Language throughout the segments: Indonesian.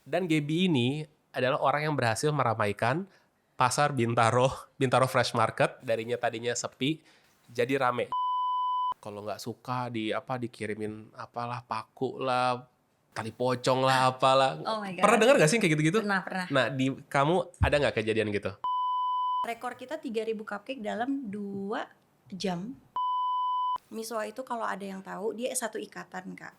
Dan Gaby ini adalah orang yang berhasil meramaikan pasar Bintaro Fresh Market. Tadinya sepi, jadi rame. Kalau nggak suka dikirimin apalah, paku lah, tali pocong lah, apalah. Oh my God. Pernah dengar nggak sih kayak gitu-gitu? Pernah. Nah, kamu ada nggak kejadian gitu? Rekor kita 3.000 cupcake dalam 2 jam. Misoa itu kalau ada yang tahu, dia satu ikatan, Kak.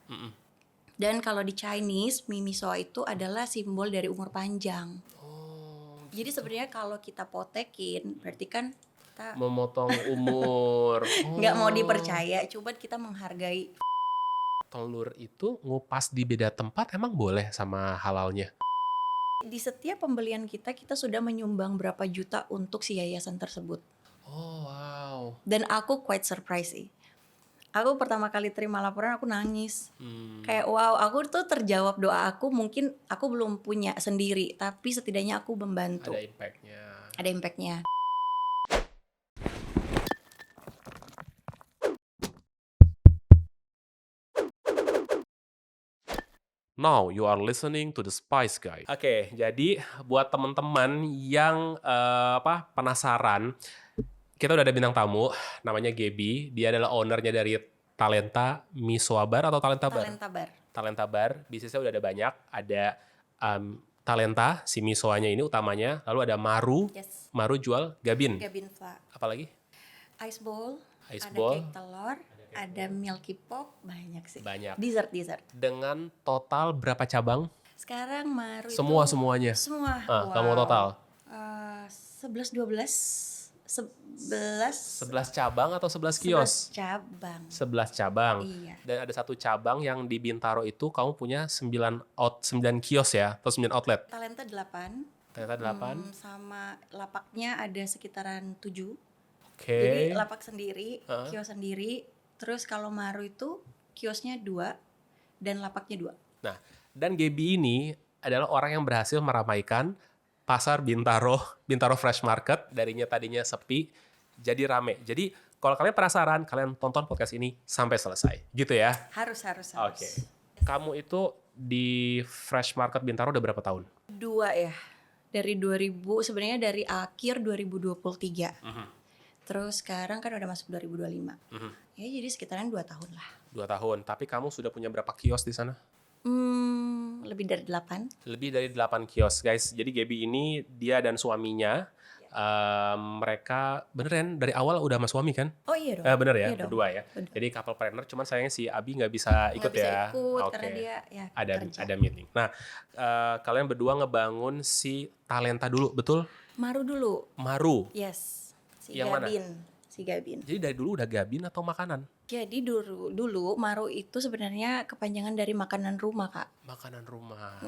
Dan kalau di Chinese, mie misoa itu adalah simbol dari umur panjang. Jadi sebenarnya kalau kita potekin, berarti kan kita Memotong umur. nggak mau dipercaya, coba kita menghargai. Telur itu ngupas di beda tempat emang boleh sama halalnya? Di setiap pembelian kita sudah menyumbang berapa juta untuk si yayasan tersebut. Oh wow. Dan aku quite surprise sih. Aku pertama kali terima laporan aku nangis. Kayak wow, aku tuh terjawab doa aku. Mungkin aku belum punya sendiri, tapi setidaknya aku membantu. Ada impactnya. Now you are listening to the Spice Guy. Oke, jadi buat teman-teman yang penasaran, kita udah ada bintang tamu, namanya Gaby. Dia adalah ownernya dari Talenta Misoa Bar atau Talenta Bar? Talenta Bar. Bisnisnya udah ada banyak. Ada Talenta, si misoanya ini utamanya. Lalu ada Maru. Yes. Maru jual Gabin. Gabin fla. Apalagi? Ice bowl. Ice ada bowl. cake telur. Ada milky pop. Banyak sih. Banyak. Dessert. Dengan total berapa cabang? Sekarang Maru Semuanya? Semua. Wow. Kamu total? 11 cabang atau 11 kios? 11 cabang. Iya. Dan ada satu cabang yang di Bintaro itu kamu punya 9 kios ya? Atau 9 outlet? Talenta 8. Talenta 8. Sama lapaknya ada sekitaran 7. Oke. Jadi lapak sendiri, kios sendiri. Terus kalau Maru itu kiosnya 2 dan lapaknya 2. Nah, dan Gaby ini adalah orang yang berhasil meramaikan pasar Bintaro Fresh Market. Tadinya sepi, jadi rame. Jadi kalau kalian penasaran, kalian tonton podcast ini sampai selesai. Gitu ya? Harus. Oke. Kamu itu di Fresh Market Bintaro udah berapa tahun? 2 ya. Dari 2000, sebenarnya dari akhir 2023. Terus sekarang kan udah masuk 2025. Ya jadi sekitaran 2 tahun lah. 2 tahun. Tapi kamu sudah punya berapa kios di sana? Lebih dari 8. Lebih dari 8 kios, guys. Jadi Gaby ini, dia dan suaminya, mereka beneran dari awal udah sama suami kan? Oh iya dong. Bener ya, iya berdua ya. Bener. Jadi couple planner, cuman sayangnya si Abi nggak bisa ikut ya. Karena dia ya ada meeting. Nah, kalian berdua ngebangun si Talenta dulu, betul? Maru dulu. Maru. Yes. Yang Gabin. mana? Si Gabin. Jadi dari dulu udah Gabin atau makanan? Jadi dulu Maru itu sebenarnya kepanjangan dari makanan rumah, Kak. Makanan rumah.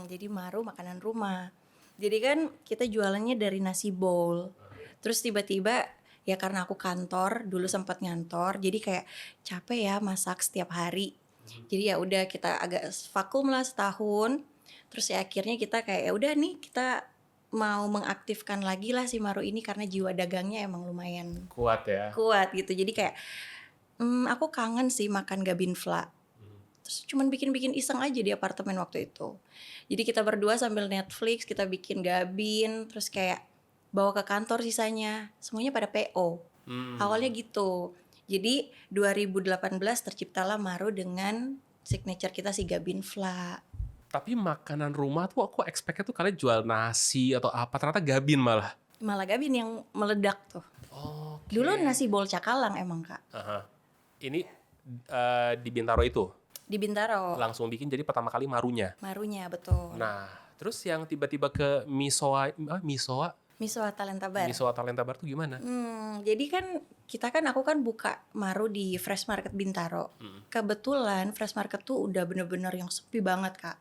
Jadi Maru makanan rumah. Jadi kan kita jualannya dari nasi bowl. Terus tiba-tiba ya karena aku kantor, dulu sempat ngantor, jadi kayak capek ya masak setiap hari. Jadi ya udah kita agak vakum lah setahun. Terus ya akhirnya kita kayak ya udah nih kita mau mengaktifkan lagi lah si Maru ini karena jiwa dagangnya emang lumayan Kuat ya. kuat gitu. Jadi kayak aku kangen sih makan Gabin fla. Terus cuman bikin iseng aja di apartemen waktu itu. Jadi kita berdua sambil Netflix kita bikin Gabin, terus kayak bawa ke kantor sisanya. Semuanya pada PO. Awalnya gitu. Jadi 2018 terciptalah Maru dengan signature kita si Gabin fla. Tapi makanan rumah tuh aku expect-nya tuh kalian jual nasi atau apa, ternyata Gabin malah. Malah Gabin yang meledak tuh. Okay. Dulu nasi bol cakalang emang, Kak. Ini di Bintaro itu? Di Bintaro. Langsung bikin jadi pertama kali Marunya? Marunya, betul. Nah, terus yang tiba-tiba ke Misoa Talenta Bar. Misoa Talenta Bar tuh gimana? Jadi kan aku kan buka Maru di Fresh Market Bintaro. Kebetulan Fresh Market tuh udah bener-bener yang sepi banget, Kak.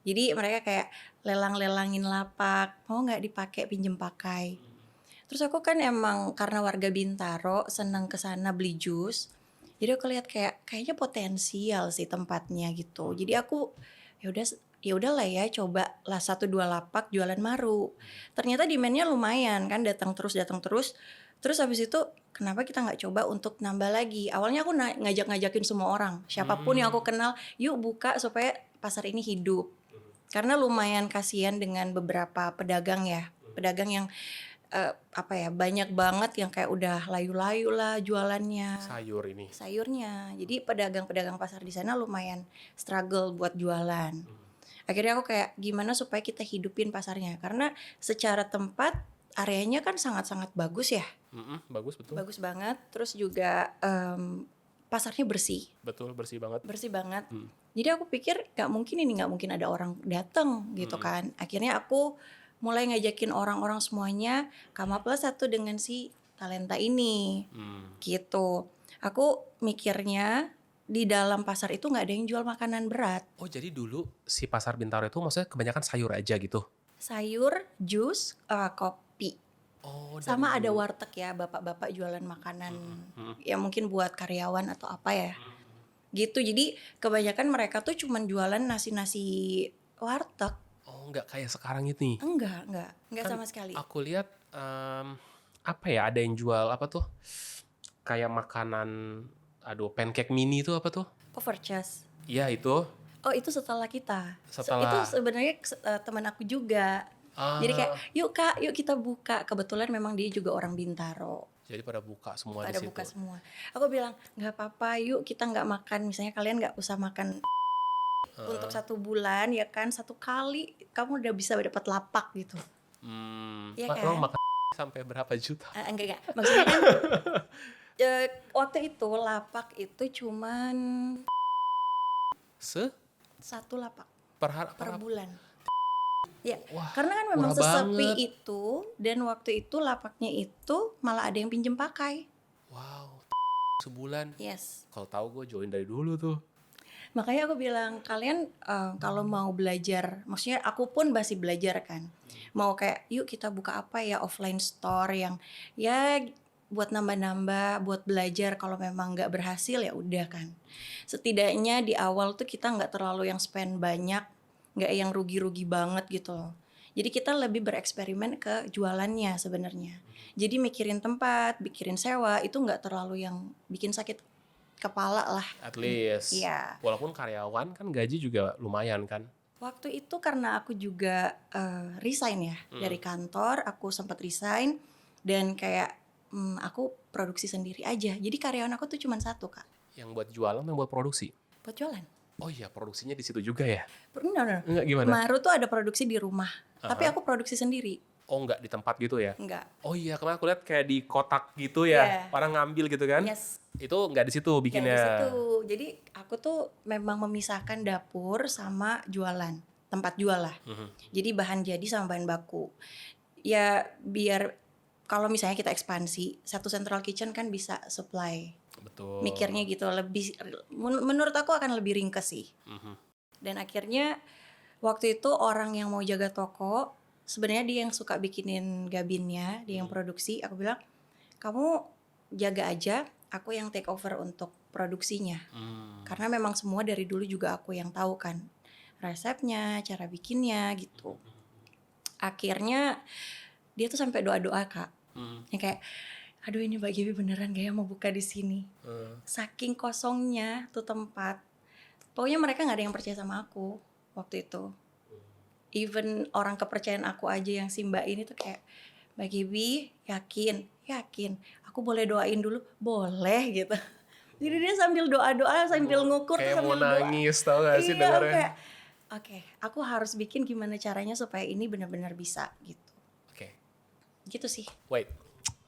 Jadi mereka kayak lelang-lelangin lapak, mau nggak dipakai pinjem pakai. Terus aku kan emang karena warga Bintaro seneng kesana beli jus. Jadi aku lihat kayaknya potensial sih tempatnya gitu. Jadi aku ya udahlah ya coba lah 1-2 lapak jualan Maru. Ternyata demand-nya lumayan kan datang terus. Terus habis itu kenapa kita nggak coba untuk nambah lagi? Awalnya aku ngajak-ngajakin semua orang, siapapun yang aku kenal, yuk buka supaya pasar ini hidup. Karena lumayan kasihan dengan beberapa pedagang ya. Pedagang yang banyak banget yang kayak udah layu-layu lah jualannya. Sayurnya. Jadi pedagang-pedagang pasar di sana lumayan struggle buat jualan. Akhirnya aku kayak gimana supaya kita hidupin pasarnya. Karena secara tempat areanya kan sangat-sangat bagus ya. Bagus, betul. Bagus banget. Terus juga pasarnya bersih. Betul, bersih banget. Bersih banget. Jadi aku pikir nggak mungkin ada orang datang gitu kan. Akhirnya aku mulai ngajakin orang-orang semuanya come up lah satu dengan si talenta ini. Gitu. Aku mikirnya di dalam pasar itu nggak ada yang jual makanan berat. Oh, jadi dulu si Pasar Bintaro itu maksudnya kebanyakan sayur aja gitu? Sayur, jus, kopi. Oh, Sama ada warteg ya, bapak-bapak jualan makanan. Ya mungkin buat karyawan atau apa ya. Gitu, jadi kebanyakan mereka tuh cuman jualan nasi-nasi warteg. Oh, nggak kayak sekarang ini? Enggak Kan sama sekali. Aku lihat ada yang jual apa tuh? Kayak makanan, pancake mini itu apa tuh? Poffertjes. Iya itu. Oh itu setelah kita. Setelah. Itu sebenarnya teman aku juga. Jadi kayak yuk kak, yuk kita buka. Kebetulan memang dia juga orang Bintaro. Jadi pada buka semua di situ. Pada buka semua. Aku bilang nggak apa-apa, yuk kita nggak makan. Misalnya kalian nggak usah makan untuk 1 bulan ya kan, 1 kali kamu udah bisa dapat lapak gitu. Ya kan? Emang makan sampai berapa juta? Enggak. Maksudnya kan waktu itu lapak itu cuman 1 lapak per bulan. Ya, wah, karena kan memang sesepi banget itu dan waktu itu lapaknya itu malah ada yang pinjem pakai. Wow, sebulan. Yes. Kalau tahu gue join dari dulu tuh. Makanya aku bilang kalian kalau mau belajar, maksudnya aku pun masih belajar kan. Mau kayak yuk kita buka apa ya offline store yang ya buat nambah-nambah, buat belajar. Kalau memang nggak berhasil ya udah kan. Setidaknya di awal tuh kita nggak terlalu yang spend banyak, nggak yang rugi-rugi banget gitu loh. Jadi kita lebih bereksperimen ke jualannya sebenarnya. Jadi mikirin tempat, mikirin sewa itu nggak terlalu yang bikin sakit kepala lah. At least. Iya. Walaupun karyawan kan gaji juga lumayan kan. Waktu itu karena aku juga resign ya dari kantor, aku sempat resign dan kayak aku produksi sendiri aja. Jadi karyawan aku tuh cuma 1 kak. Yang buat jualan, yang buat produksi? Buat jualan. Oh iya, produksinya di situ juga ya? No. Enggak, gimana? Maru tuh ada produksi di rumah, tapi aku produksi sendiri. Oh enggak di tempat gitu ya? Enggak. Oh iya, kemarin aku lihat kayak di kotak gitu ya, orang ngambil gitu kan? Yes. Itu enggak di situ bikinnya? Enggak di situ. Jadi aku tuh memang memisahkan dapur sama jualan, tempat jual lah. Jadi bahan jadi sama bahan baku. Ya biar kalau misalnya kita ekspansi, 1 central kitchen kan bisa supply. Betul. Mikirnya gitu, lebih menurut aku akan lebih ringkes sih. Dan akhirnya waktu itu orang yang mau jaga toko, sebenarnya dia yang suka bikinin gabinnya, dia yang produksi. Aku bilang, kamu jaga aja, aku yang take over untuk produksinya. Karena memang semua dari dulu juga aku yang tahu kan, resepnya, cara bikinnya gitu. Akhirnya dia tuh sampai doa-doa kak, yang kayak, aduh ini Mbak Gaby beneran gak ya mau buka di sini? Saking kosongnya tuh tempat, pokoknya mereka nggak ada yang percaya sama aku waktu itu. Even orang kepercayaan aku aja yang si Mbak ini tuh kayak, Mbak Gaby yakin, aku boleh doain dulu? Boleh gitu. Jadi dia sambil doa-doa, sambil ngukur, kayak sambil mau nangis, tau gak sih dengarnya? Kayak, oke, aku harus bikin gimana caranya supaya ini benar-benar bisa gitu. Oke. Gitu sih. Wait,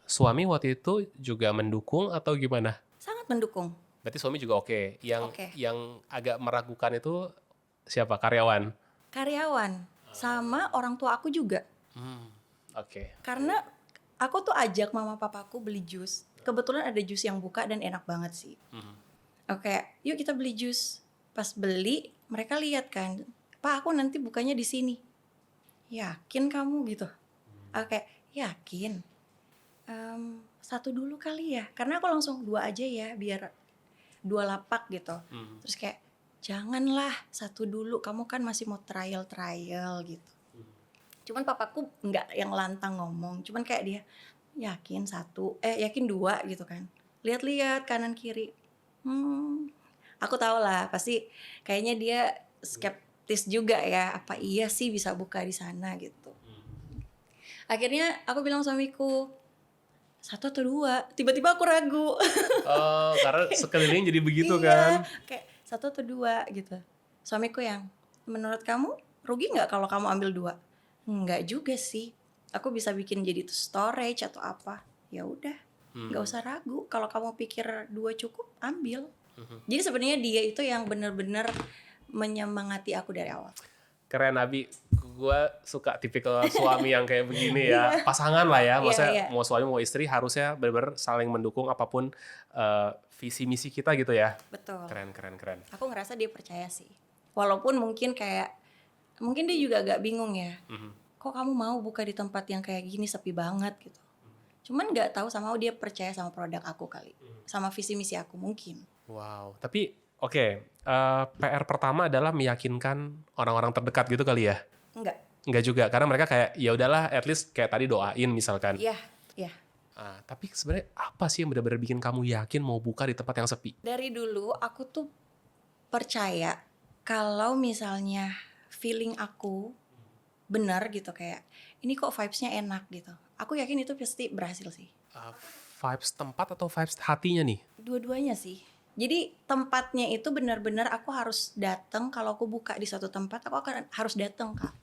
suami waktu itu juga mendukung atau gimana? Sangat mendukung. Berarti suami juga oke. Yang agak meragukan itu siapa? Karyawan? Karyawan, sama orang tua aku juga. Oke. Karena aku tuh ajak mama papaku beli jus. Kebetulan ada jus yang buka dan enak banget sih. Oke, yuk kita beli jus. Pas beli, mereka lihat kan, Pak aku nanti bukanya di sini. Yakin kamu gitu? Oke, yakin. 1 dulu kali ya, karena aku langsung 2 aja ya, biar 2 lapak gitu. Terus kayak, janganlah 1 dulu, kamu kan masih mau trial gitu. Cuman papaku nggak yang lantang ngomong, cuman kayak dia, yakin 2 gitu kan. Lihat-lihat kanan kiri. Aku tahu lah, pasti kayaknya dia skeptis juga ya, apa iya sih bisa buka di sana gitu. Akhirnya aku bilang suamiku, 1 atau 2, tiba-tiba aku ragu. Oh, karena sekeliling jadi begitu Iya, kan? kayak 1 atau 2 gitu. Suamiku yang, menurut kamu rugi nggak kalau kamu ambil 2? Nggak juga sih. Aku bisa bikin jadi tuh storage atau apa. Ya udah, nggak usah ragu. Kalau kamu pikir 2 cukup, ambil. Jadi sebenarnya dia itu yang benar-benar menyemangati aku dari awal. Keren Abi, gue suka tipikal suami yang kayak begini ya, pasangan lah ya, maksudnya Iya. mau suami mau istri harusnya benar-benar saling mendukung apapun visi misi kita gitu ya. Betul. Keren. Aku ngerasa dia percaya sih. Walaupun mungkin dia juga agak bingung ya. Kok kamu mau buka di tempat yang kayak gini sepi banget gitu. Cuman nggak tahu somehow dia percaya sama produk aku kali. Sama visi misi aku mungkin. Wow, tapi oke, PR pertama adalah meyakinkan orang-orang terdekat gitu kali ya? Enggak juga, karena mereka kayak ya udahlah, at least kayak tadi doain misalkan. Iya. Tapi sebenarnya apa sih yang benar-benar bikin kamu yakin mau buka di tempat yang sepi? Dari dulu aku tuh percaya kalau misalnya feeling aku benar gitu, kayak ini kok vibes-nya enak gitu. Aku yakin itu pasti berhasil sih. Vibes tempat atau vibes hatinya nih? Dua-duanya sih. Jadi tempatnya itu benar-benar aku harus datang. Kalau aku buka di suatu tempat, aku akan harus datang, Kak.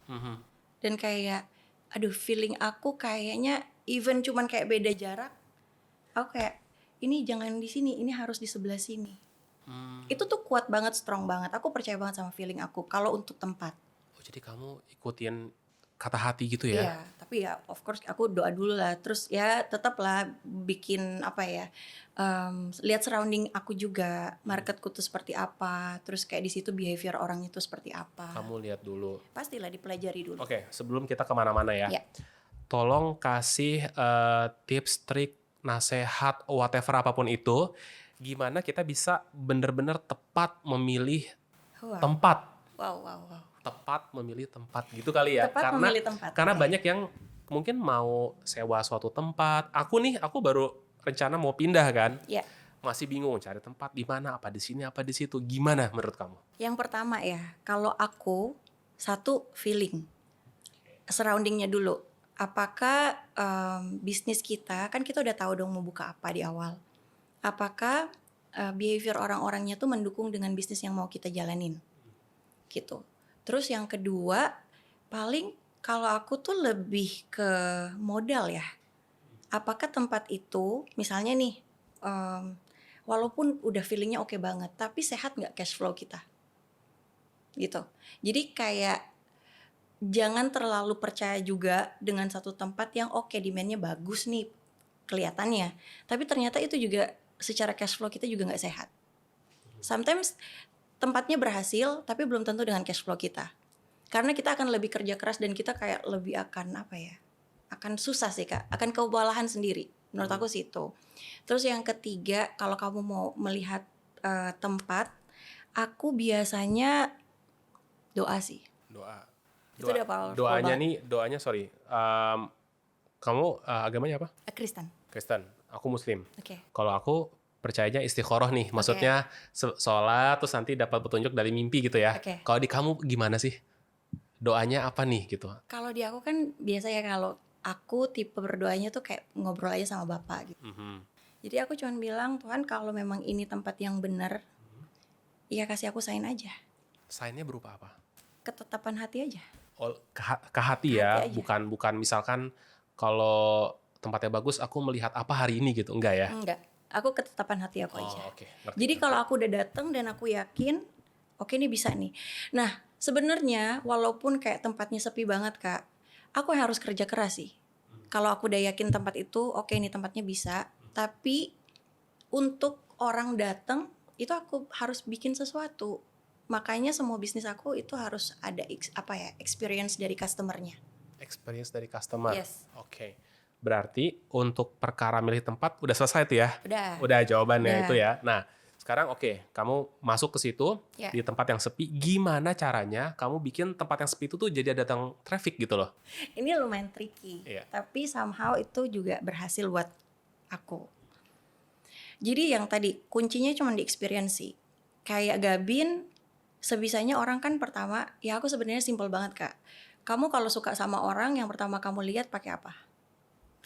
Dan kayak, aduh, feeling aku kayaknya even cuman kayak beda jarak, aku kayak ini jangan di sini, ini harus di sebelah sini. Itu tuh kuat banget, strong banget. Aku percaya banget sama feeling aku kalau untuk tempat. Oh, jadi kamu ikutin kata hati gitu ya? Iya, tapi ya of course aku doa dulu lah. Terus ya tetap lah bikin apa ya, lihat surrounding aku juga, marketku tuh seperti apa. Terus kayak di situ behavior orang itu seperti apa. Kamu lihat dulu. Pastilah dipelajari dulu. Oke, sebelum kita kemana-mana ya, Ya. tolong kasih tips, trik, nasihat, whatever apapun itu, gimana kita bisa benar-benar tepat memilih Wow. tempat. Wow. Tepat memilih tempat gitu kali ya. Tepat memilih tempat. Karena Oke. banyak yang mungkin mau sewa suatu tempat. Aku baru rencana mau pindah kan. Ya. Masih bingung cari tempat di mana, apa di sini, apa di situ. Gimana menurut kamu? Yang pertama ya, kalau aku satu feeling, surroundingnya dulu. Apakah bisnis kita, kan kita udah tahu dong mau buka apa di awal. Apakah behavior orang-orangnya tuh mendukung dengan bisnis yang mau kita jalanin, gitu. Terus yang kedua, paling kalau aku tuh lebih ke modal ya. Apakah tempat itu, misalnya nih, walaupun udah feelingnya oke banget, tapi sehat nggak cash flow kita? Gitu. Jadi kayak jangan terlalu percaya juga dengan satu tempat yang oke, demand-nya bagus nih kelihatannya, tapi ternyata itu juga secara cash flow kita juga nggak sehat. Sometimes tempatnya berhasil tapi belum tentu dengan cash flow kita, karena kita akan lebih kerja keras dan kita kayak lebih akan akan susah sih Kak, akan kewalahan sendiri menurut aku sih itu. Terus yang ketiga, kalau kamu mau melihat tempat, aku biasanya doa sih. Itu udah powerful Doanya sorry, kamu agamanya apa? Kristen. Aku Muslim. Oke. Kalau aku percayanya istikharah nih, maksudnya sholat terus nanti dapat petunjuk dari mimpi gitu ya. Oke. Kalau di kamu gimana sih? Doanya apa nih gitu? Kalau di aku kan biasa ya, kalau aku tipe berdoanya tuh kayak ngobrol aja sama Bapak gitu. Jadi aku cuma bilang, Tuhan kalau memang ini tempat yang benar, ya kasih aku sign aja. Sign-nya berupa apa? Ketetapan hati aja. Oh, ke hati ya, Hati aja. bukan misalkan kalau tempatnya bagus aku melihat apa hari ini gitu, enggak ya? Enggak, aku ketetapan hati aku aja. Oke, ngerti. Jadi kalau aku udah datang dan aku yakin, oke ini bisa nih. Nah sebenarnya walaupun kayak tempatnya sepi banget Kak, aku yang harus kerja keras sih. Kalau aku udah yakin tempat itu, oke ini tempatnya bisa. Tapi untuk orang datang itu aku harus bikin sesuatu. Makanya semua bisnis aku itu harus ada experience dari customernya. Experience dari customer. Yes. Oke. Berarti untuk perkara milih tempat udah selesai tuh ya? Udah. Udah jawabannya Udah. itu ya. Nah, sekarang kamu masuk ke situ Ya. di tempat yang sepi. Gimana caranya kamu bikin tempat yang sepi itu tuh jadi datang traffic gitu loh? Ini lumayan tricky, Iya. tapi somehow itu juga berhasil buat aku. Jadi yang tadi kuncinya cuma di experience sih. Kayak Gabin, sebisanya orang kan pertama, ya aku sebenarnya simpel banget Kak. Kamu kalau suka sama orang yang pertama kamu lihat pakai apa?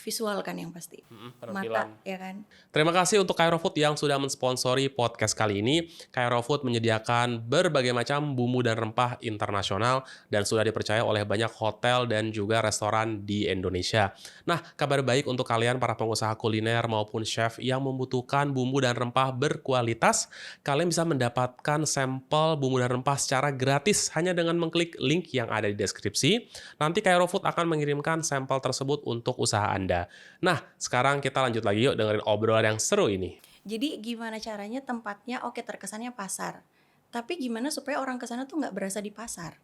Visual kan yang pasti. Penampilan. Mata, ya kan? Terima kasih untuk Cairo Food yang sudah mensponsori podcast kali ini. Cairo Food menyediakan berbagai macam bumbu dan rempah internasional dan sudah dipercaya oleh banyak hotel dan juga restoran di Indonesia. Nah, kabar baik untuk kalian para pengusaha kuliner maupun chef yang membutuhkan bumbu dan rempah berkualitas, kalian bisa mendapatkan sampel bumbu dan rempah secara gratis hanya dengan mengklik link yang ada di deskripsi. Nanti Cairo Food akan mengirimkan sampel tersebut untuk usaha Anda. Nah, sekarang kita lanjut lagi yuk dengerin obrolan yang seru ini. Jadi gimana caranya tempatnya oke terkesannya pasar. Tapi gimana supaya orang ke sana tuh nggak berasa di pasar.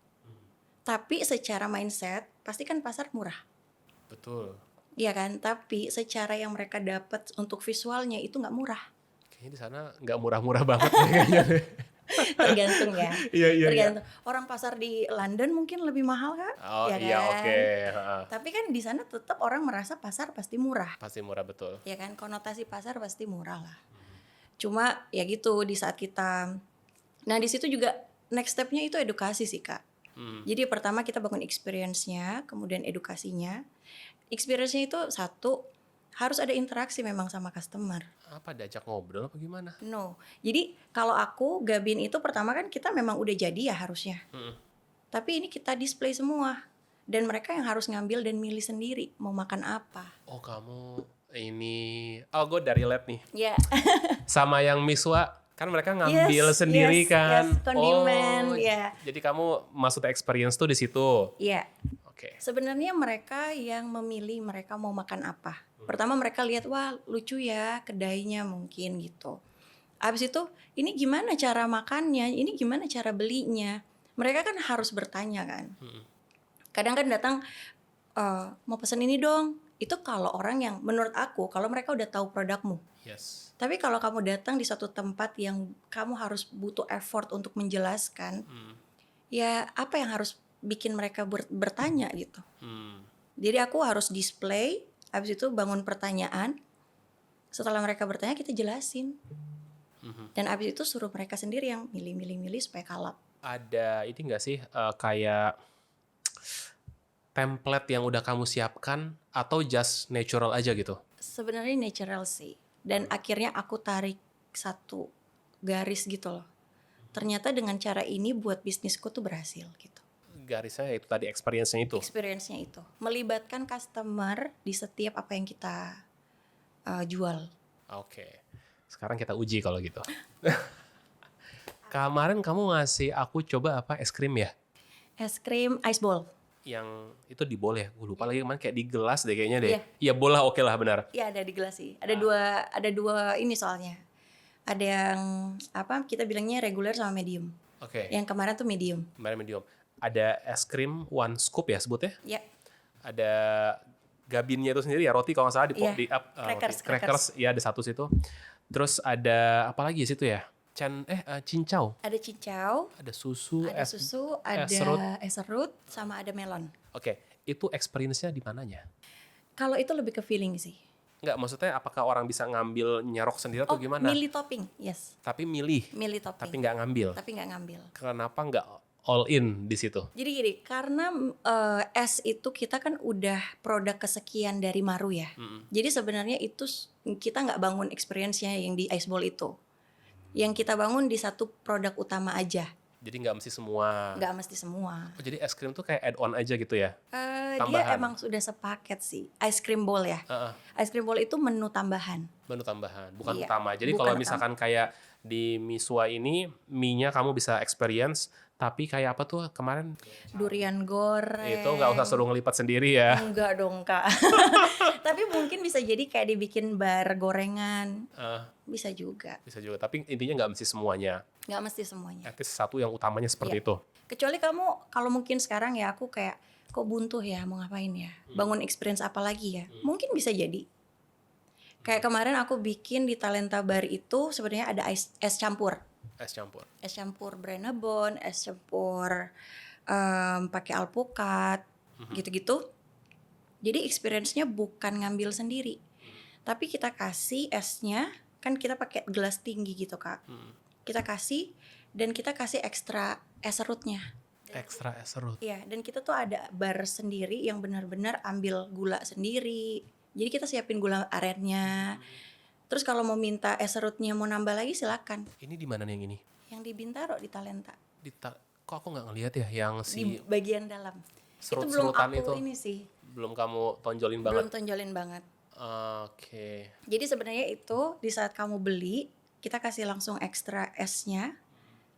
Tapi secara mindset pasti kan pasar murah. Betul. Iya kan? Tapi secara yang mereka dapat untuk visualnya itu nggak murah. Kayaknya di sana nggak murah-murah banget ya kayaknya. Tergantung ya. Iya. Tergantung. Orang pasar di London mungkin lebih mahal kan? Oh Ya iya, kan? oke. Tapi kan di sana tetap orang merasa pasar pasti murah. Pasti murah, betul. Ya kan? Konotasi pasar pasti murah lah. Cuma ya gitu di saat kita. Nah di situ juga next stepnya itu edukasi sih Kak. Jadi pertama kita bangun experience-nya, kemudian edukasinya. Experience-nya itu satu, harus ada interaksi memang sama customer. Apa, diajak ngobrol apa gimana? No, jadi kalau aku Gabin itu pertama kan kita memang udah jadi ya harusnya. Tapi ini kita display semua. Dan mereka yang harus ngambil dan milih sendiri mau makan apa. Oh, kamu ini... Oh, gue dari lab nih. Ya, Sama yang Miswa, kan mereka ngambil sendiri kan. Yes, kondimen, Oh, ya. jadi kamu maksudnya experience tuh di situ. Iya. Oke. Sebenarnya mereka yang memilih mereka mau makan apa. Pertama mereka lihat, wah lucu ya kedainya mungkin gitu. Abis itu, ini gimana cara makannya, ini gimana cara belinya. Mereka kan harus bertanya kan. Kadang kan datang, mau pesen ini dong. Itu kalau orang yang menurut aku, kalau mereka udah tahu produkmu. Yes. Tapi kalau kamu datang di satu tempat yang kamu harus butuh effort untuk menjelaskan, ya apa yang harus bikin mereka bertanya gitu. Jadi aku harus display, habis itu bangun pertanyaan. Setelah mereka bertanya kita jelasin. Dan habis itu suruh mereka sendiri yang milih supaya kalap. Ada ini nggak sih kayak template yang udah kamu siapkan atau just natural aja gitu? Sebenarnya natural sih. Dan akhirnya aku tarik satu garis gitu loh. Ternyata dengan cara ini buat bisnisku tuh berhasil gitu. Garisnya itu tadi experience-nya itu. Experience-nya itu. Melibatkan customer di setiap apa yang kita jual. Oke. Sekarang kita uji kalau gitu. Kemarin kamu ngasih aku coba apa, es krim ya? Es krim ice ball. Yang itu di bowl ya? Gue lupa lagi kemarin, kayak di gelas deh kayaknya deh. Iya. Iya, bowl lah, oke lah, benar. Iya ada di gelas sih. Ada dua ini soalnya. Ada yang apa kita bilangnya regular sama medium. Oke. Yang kemarin tuh medium. Kemarin medium. Ada es krim one scoop ya sebutnya? Ya. Ada gabinnya itu sendiri ya, roti kalau nggak salah Iya. roti. Crackers. Crackers, ya ada satu situ. Terus ada apa lagi di situ ya? Cincau. Ada cincau, Ada susu, ada susu, ada es serut, sama ada melon. Oke, itu experience-nya di mananya? Kalau itu lebih ke feeling sih. Enggak, maksudnya apakah orang bisa ngambil nyerok sendiri atau gimana? Milih topping, yes. Tapi milih, Milih topping. tapi nggak ngambil. Tapi nggak ngambil. Kenapa nggak all in di situ? Jadi gini, karena es itu kita kan udah produk kesekian dari Maru ya. Jadi sebenarnya itu kita nggak bangun experience-nya yang di ice ball itu. Yang kita bangun di satu produk utama aja. Jadi nggak mesti semua. Nggak mesti semua. Oh, jadi es krim tuh kayak add-on aja gitu ya? Dia Tambahan. emang sudah sepaket sih. Ice cream bowl ya. Ice cream bowl itu menu tambahan. Menu tambahan, bukan Iya, utama. Jadi bukan kalau utama. misalkan kayak di Miswa ini, mie-nya kamu bisa experience, tapi kayak apa tuh kemarin? Durian goreng. Itu nggak usah suruh ngelipat sendiri ya. Enggak dong Kak. Tapi mungkin bisa jadi kayak dibikin bar gorengan. Bisa juga. Bisa juga, tapi intinya nggak mesti semuanya. Nggak mesti semuanya. At least satu yang utamanya seperti Iya. itu. Kecuali kamu, kalau mungkin sekarang ya aku kayak, kok buntu ya mau ngapain ya? Bangun experience apa lagi ya? Mungkin bisa jadi. Kayak kemarin aku bikin di Talenta Bar itu sebenarnya ada es campur. Es campur. Es campur Brenebon, es campur pakai alpukat, gitu-gitu. Jadi experience-nya bukan ngambil sendiri. Tapi kita kasih esnya, kan kita pakai gelas tinggi gitu Kak. Kita kasih dan kita kasih ekstra es serutnya. Extra es serut. Iya, dan kita tuh ada bar sendiri yang benar-benar ambil gula sendiri. Jadi kita siapin gula arennya. Terus kalau mau minta es serutnya mau nambah lagi silakan. Ini di mana nih yang ini? Yang di Bintaro di Talenta. Kok aku nggak ngelihat ya yang Di si bagian dalam. Itu belum serut-serutan aku itu? ini sih. Belum kamu tonjolin Belum banget? tonjolin banget. Oke. Jadi sebenarnya itu di saat kamu beli kita kasih langsung ekstra esnya.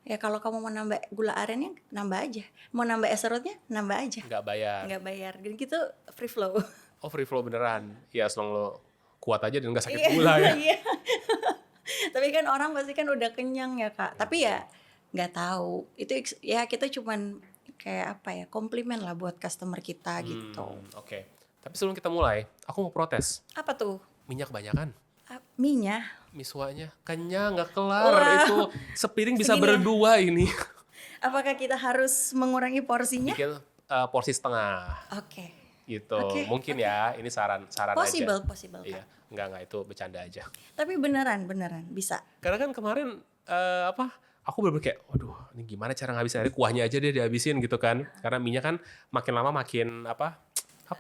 Ya kalau kamu mau nambah gula arennya nambah aja. Mau nambah es serutnya nambah aja. Nggak bayar. Nggak bayar. Dan gitu free flow. Oh, free flow beneran. Ya selama lo kuat aja dan nggak sakit Iya, gula ya. iya. Tapi kan orang pasti kan udah kenyang ya Kak. Tapi ya nggak tahu. Itu ya kita cuman kayak apa ya, komplimen lah buat customer kita gitu. Oke. Tapi sebelum kita mulai, aku mau protes. Apa tuh? Minyak kebanyakan. Mie-nya. Miswanya kenyang nggak kelar. Wah. Itu sepiring bisa Segini ya? berdua ini. Apakah kita harus mengurangi porsinya? Bikin porsi setengah Oke. gitu. Oke, Mungkin ya, ini saran Possible, aja. possible Iya, Kak. enggak itu bercanda aja. Tapi beneran bisa. Karena kan kemarin aku bener-bener kayak, waduh, ini gimana cara ngabisin air kuahnya aja deh dihabisin gitu kan. Karena minyak kan makin lama makin apa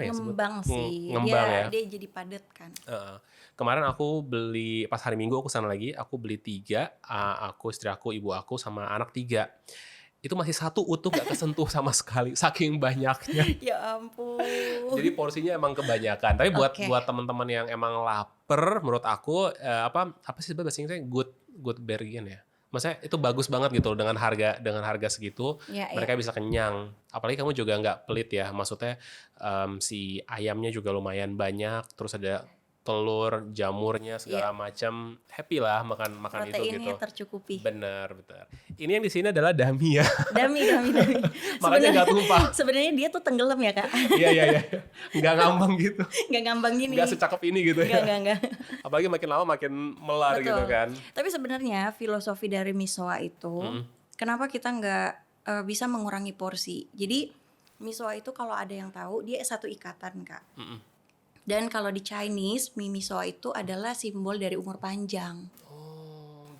ya sebut? Ngembang sih. Ngembang ya. Dia jadi padat kan. Kemarin aku beli pas hari Minggu aku sana lagi, aku beli 3, aku, istri aku, ibu aku sama anak 3. Itu masih 1 utuh gak kesentuh sama sekali saking banyaknya. Ya ampun. Jadi porsinya emang kebanyakan. Tapi buat Oke. teman-teman yang emang lapar, menurut aku apa sih bahasa Inggrisnya good bargain ya. Maksudnya itu bagus banget gitu dengan harga segitu Ya, mereka bisa kenyang. Apalagi kamu juga nggak pelit ya. Maksudnya si ayamnya juga lumayan banyak, terus ada telur, jamurnya segala macam. Happy lah makan itu proteinnya gitu. tercukupi. Bener. Ini yang di sini adalah dami ya. Dami. Makanya nggak tumpah. Sebenarnya dia tuh tenggelam ya Kak. Iya. Nggak ngambang gitu. Nggak ngambang gini. Nggak secakep ini gitu ya. Nggak. Apalagi makin lama makin melar Betul. gitu kan. Tapi sebenarnya filosofi dari misoa itu, kenapa kita nggak bisa mengurangi porsi? Jadi misoa itu kalau ada yang tahu dia satu ikatan Kak. Dan kalau di Chinese, mie misoa itu adalah simbol dari umur panjang.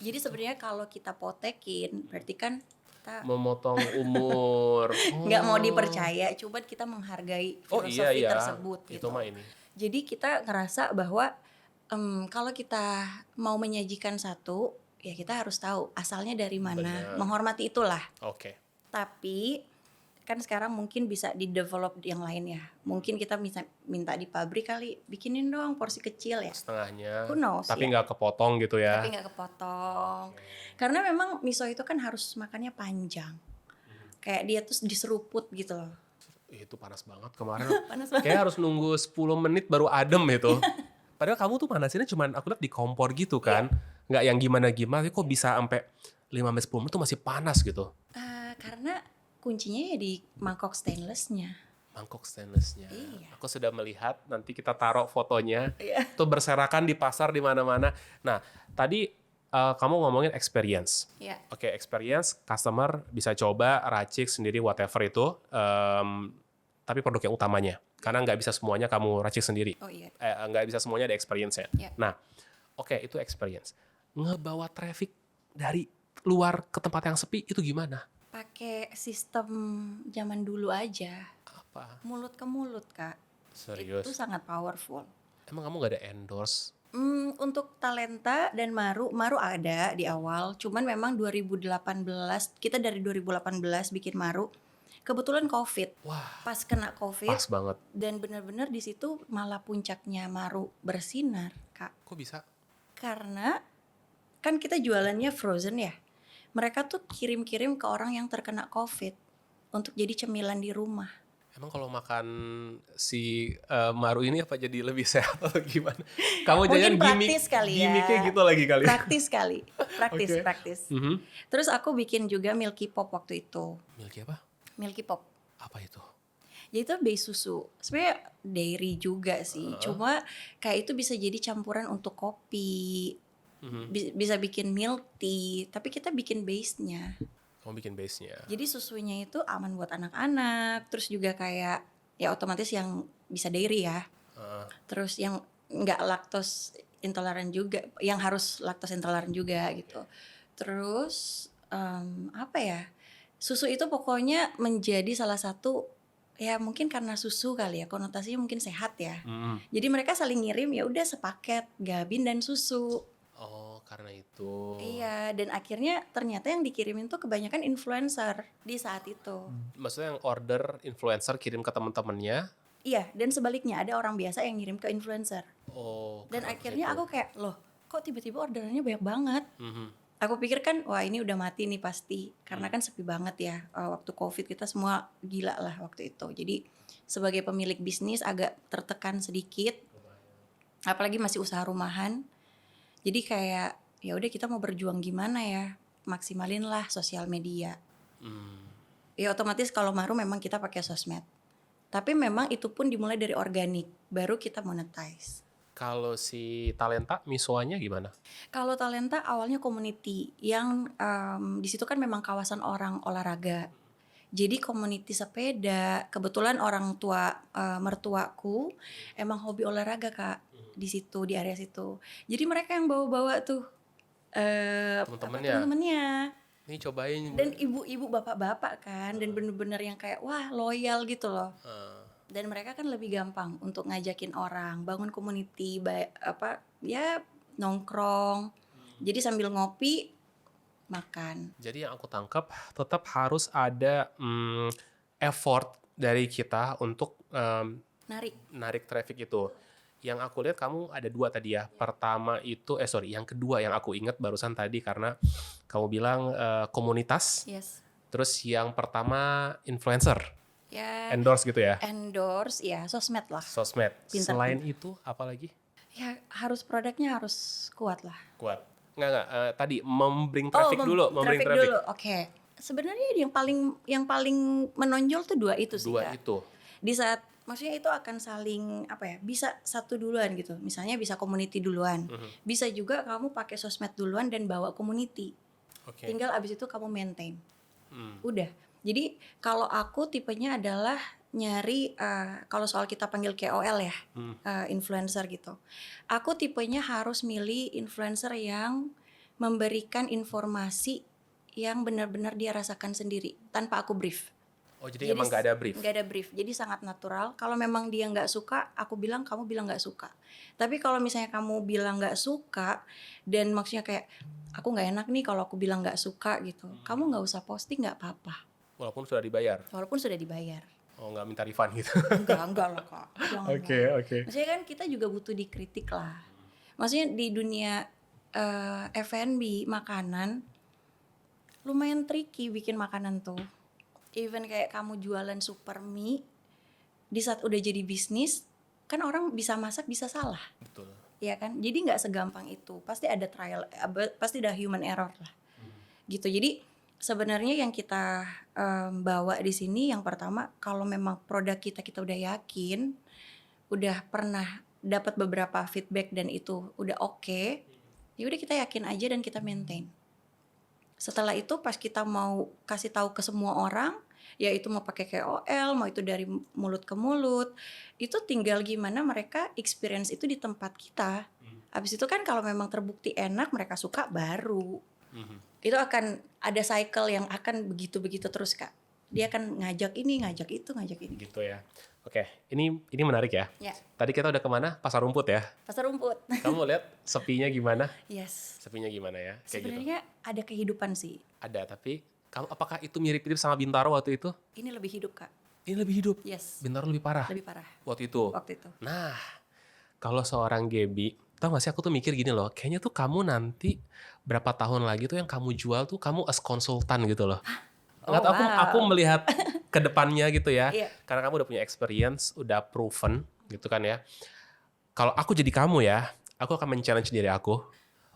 Jadi sebenarnya kalau kita potekin, berarti kan kita Memotong umur. nggak mau dipercaya, cuman kita menghargai filosofi tersebut Itu gitu. mah ini. Jadi kita ngerasa bahwa kalau kita mau menyajikan satu, ya kita harus tahu asalnya dari mana, Benar. menghormati itulah. Oke. Tapi kan sekarang mungkin bisa di-develop yang lain ya. Mungkin kita bisa minta di pabrik kali, bikinin dong porsi kecil ya. Setengahnya. Who knows, Tapi ya. nggak kepotong gitu ya. Tapi nggak kepotong. Karena memang miso itu kan harus makannya panjang. Kayak dia tuh diseruput gitu loh. Itu panas banget kemarin. Panas banget. Kayak harus nunggu 10 menit baru adem itu. Padahal kamu tuh panasinnya cuman aku lihat di kompor gitu kan. Nggak yang gimana-gimana. Tapi kok bisa sampai 5-10 menit tuh masih panas gitu. Karena kuncinya ya di mangkok stainlessnya. Mangkok stainlessnya. Iya. Aku sudah melihat, nanti kita taruh fotonya. Iya. Tuh berserakan di pasar di mana-mana. Nah, tadi kamu ngomongin experience. Iya. Oke, experience customer bisa coba racik sendiri whatever itu. Tapi produk yang utamanya. Karena nggak bisa semuanya kamu racik sendiri. Oh iya. Nggak bisa semuanya ada experience-nya. Iya. Nah, oke, itu experience. Ngebawa traffic dari luar ke tempat yang sepi itu gimana? Pakai sistem zaman dulu aja. Apa? Mulut ke mulut, Kak. Serius? Itu sangat powerful. Emang kamu nggak ada endorse? Untuk Talenta dan Maru ada di awal. Cuman memang 2018, kita dari 2018 bikin Maru. Kebetulan COVID. Wah, Pas kena COVID. pas banget. Dan benar-benar di situ malah puncaknya Maru bersinar, Kak. Kok bisa? Karena kan kita jualannya frozen ya. Mereka tuh kirim-kirim ke orang yang terkena COVID untuk jadi cemilan di rumah. Emang kalau makan si Maru ini apa jadi lebih sehat atau gimana? Kamu Mungkin jangan praktis kali ya. gimmicknya gitu lagi kali. Praktis kali. Oke. Praktis. Mhm. Terus aku bikin juga Milky Pop waktu itu. Milky apa? Milky Pop. Apa itu? Jadi itu base susu. Sebenarnya dairy juga sih. Cuma kayak itu bisa jadi campuran untuk kopi. Bisa bikin milk tea, tapi kita bikin base-nya. Kamu bikin base-nya. Jadi susunya itu aman buat anak-anak, terus juga kayak ya otomatis yang bisa dairy ya. Terus yang nggak laktos intoleran juga, yang harus laktos intoleran juga gitu. Terus apa ya, susu itu pokoknya menjadi salah satu, ya mungkin karena susu kali ya, konotasinya mungkin sehat ya. Jadi mereka saling ngirim, ya udah sepaket Gabin dan susu. Oh, karena itu. Iya, dan akhirnya ternyata yang dikirimin tuh kebanyakan influencer di saat itu. Maksudnya yang order influencer kirim ke teman-temannya. Iya, dan sebaliknya ada orang biasa yang ngirim ke influencer. Oh, Dan karena akhirnya begitu. aku kayak, loh kok tiba-tiba orderannya banyak banget. Aku pikir kan, wah ini udah mati nih pasti. Karena kan sepi banget ya, waktu COVID kita semua gila lah waktu itu. Jadi sebagai pemilik bisnis agak tertekan sedikit. Apalagi masih usaha rumahan. Jadi kayak, ya udah kita mau berjuang gimana ya, maksimalin lah sosial media. Ya otomatis kalau Maru memang kita pakai sosmed. Tapi memang itu pun dimulai dari organik, baru kita monetize. Kalau si Talenta misuanya gimana? Kalau Talenta awalnya community yang di situ kan memang kawasan orang olahraga. Jadi community sepeda, kebetulan orang tua mertuaku emang hobi olahraga Kak di situ, di area situ. Jadi mereka yang bawa-bawa tuh Temen-temennya. temen-temennya. Ini cobain. Dan ibu-ibu bapak-bapak kan, dan bener-bener yang kayak wah loyal gitu loh. Dan mereka kan lebih gampang untuk ngajakin orang bangun community, ya nongkrong. Jadi sambil ngopi makan. Jadi yang aku tangkap tetap harus ada effort dari kita untuk narik traffic itu. Yang aku lihat kamu ada 2 tadi ya. Pertama itu, yang kedua yang aku ingat barusan tadi karena kamu bilang komunitas. Yes. Terus yang pertama influencer. Ya. Endorse gitu ya? Endorse, ya sosmed lah. Sosmed. Pintar. Selain itu apa lagi? Ya harus produknya harus kuat lah. Kuat. Enggak. Tadi membring traffic dulu. Membring traffic traffic dulu. Oke. Sebenarnya yang paling menonjol tuh 2 itu sih 2 Kak. itu. Di saat maksudnya itu akan saling bisa satu duluan gitu, misalnya bisa community duluan, bisa juga kamu pakai sosmed duluan dan bawa community. Tinggal abis itu kamu maintain. Udah. Jadi kalau aku tipenya adalah nyari kalau soal kita panggil KOL ya, influencer gitu, aku tipenya harus milih influencer yang memberikan informasi yang benar-benar dia rasakan sendiri tanpa aku brief. Oh, jadi emang gak ada brief? Gak ada brief, jadi sangat natural. Kalau memang dia gak suka, aku bilang, kamu bilang gak suka. Tapi kalau misalnya kamu bilang gak suka, dan maksudnya kayak, aku gak enak nih kalau aku bilang gak suka gitu, kamu gak usah posting, gak apa-apa. Walaupun sudah dibayar? Walaupun sudah dibayar. Oh, gak minta refund gitu? Enggak lah Kak. Oke. Maksudnya kan kita juga butuh dikritik lah. Maksudnya di dunia F&B, makanan, lumayan tricky bikin makanan tuh. Even kayak kamu jualan super mie, di saat udah jadi bisnis, kan orang bisa masak bisa salah. Betul. Iya kan? Jadi nggak segampang itu. Pasti ada trial, pasti ada human error lah. Gitu. Jadi sebenarnya yang kita bawa di sini yang pertama, kalau memang produk kita udah yakin, udah pernah dapat beberapa feedback dan itu udah oke, ya udah kita yakin aja dan kita maintain. Setelah itu pas kita mau kasih tahu ke semua orang, ya itu mau pakai KOL, mau itu dari mulut ke mulut, itu tinggal gimana mereka experience itu di tempat kita. Habis itu kan kalau memang terbukti enak, mereka suka, baru. Itu akan ada cycle yang akan begitu-begitu terus Kak. Dia akan ngajak ini, ngajak itu, ngajak ini. Gitu ya. Oke, ini menarik ya. Ya. Tadi kita udah kemana? Pasar rumput ya? Pasar rumput. Kamu lihat sepinya gimana? Yes. Sepinya gimana ya? Kayak sebenarnya gitu. Ada kehidupan sih. Ada, tapi apakah itu mirip-mirip sama Bintaro waktu itu? Ini lebih hidup Kak. Ini lebih hidup? Yes. Bintaro lebih parah? Lebih parah. Waktu itu? Waktu itu. Nah, kalau seorang Gaby, tau gak sih aku tuh mikir gini loh, kayaknya tuh kamu nanti berapa tahun lagi tuh yang kamu jual tuh kamu as konsultan gitu loh. Nggak tahu, aku melihat ke depannya gitu ya. Iya. Karena kamu udah punya experience, udah proven gitu kan ya. Kalau aku jadi kamu ya, aku akan men-challenge diri aku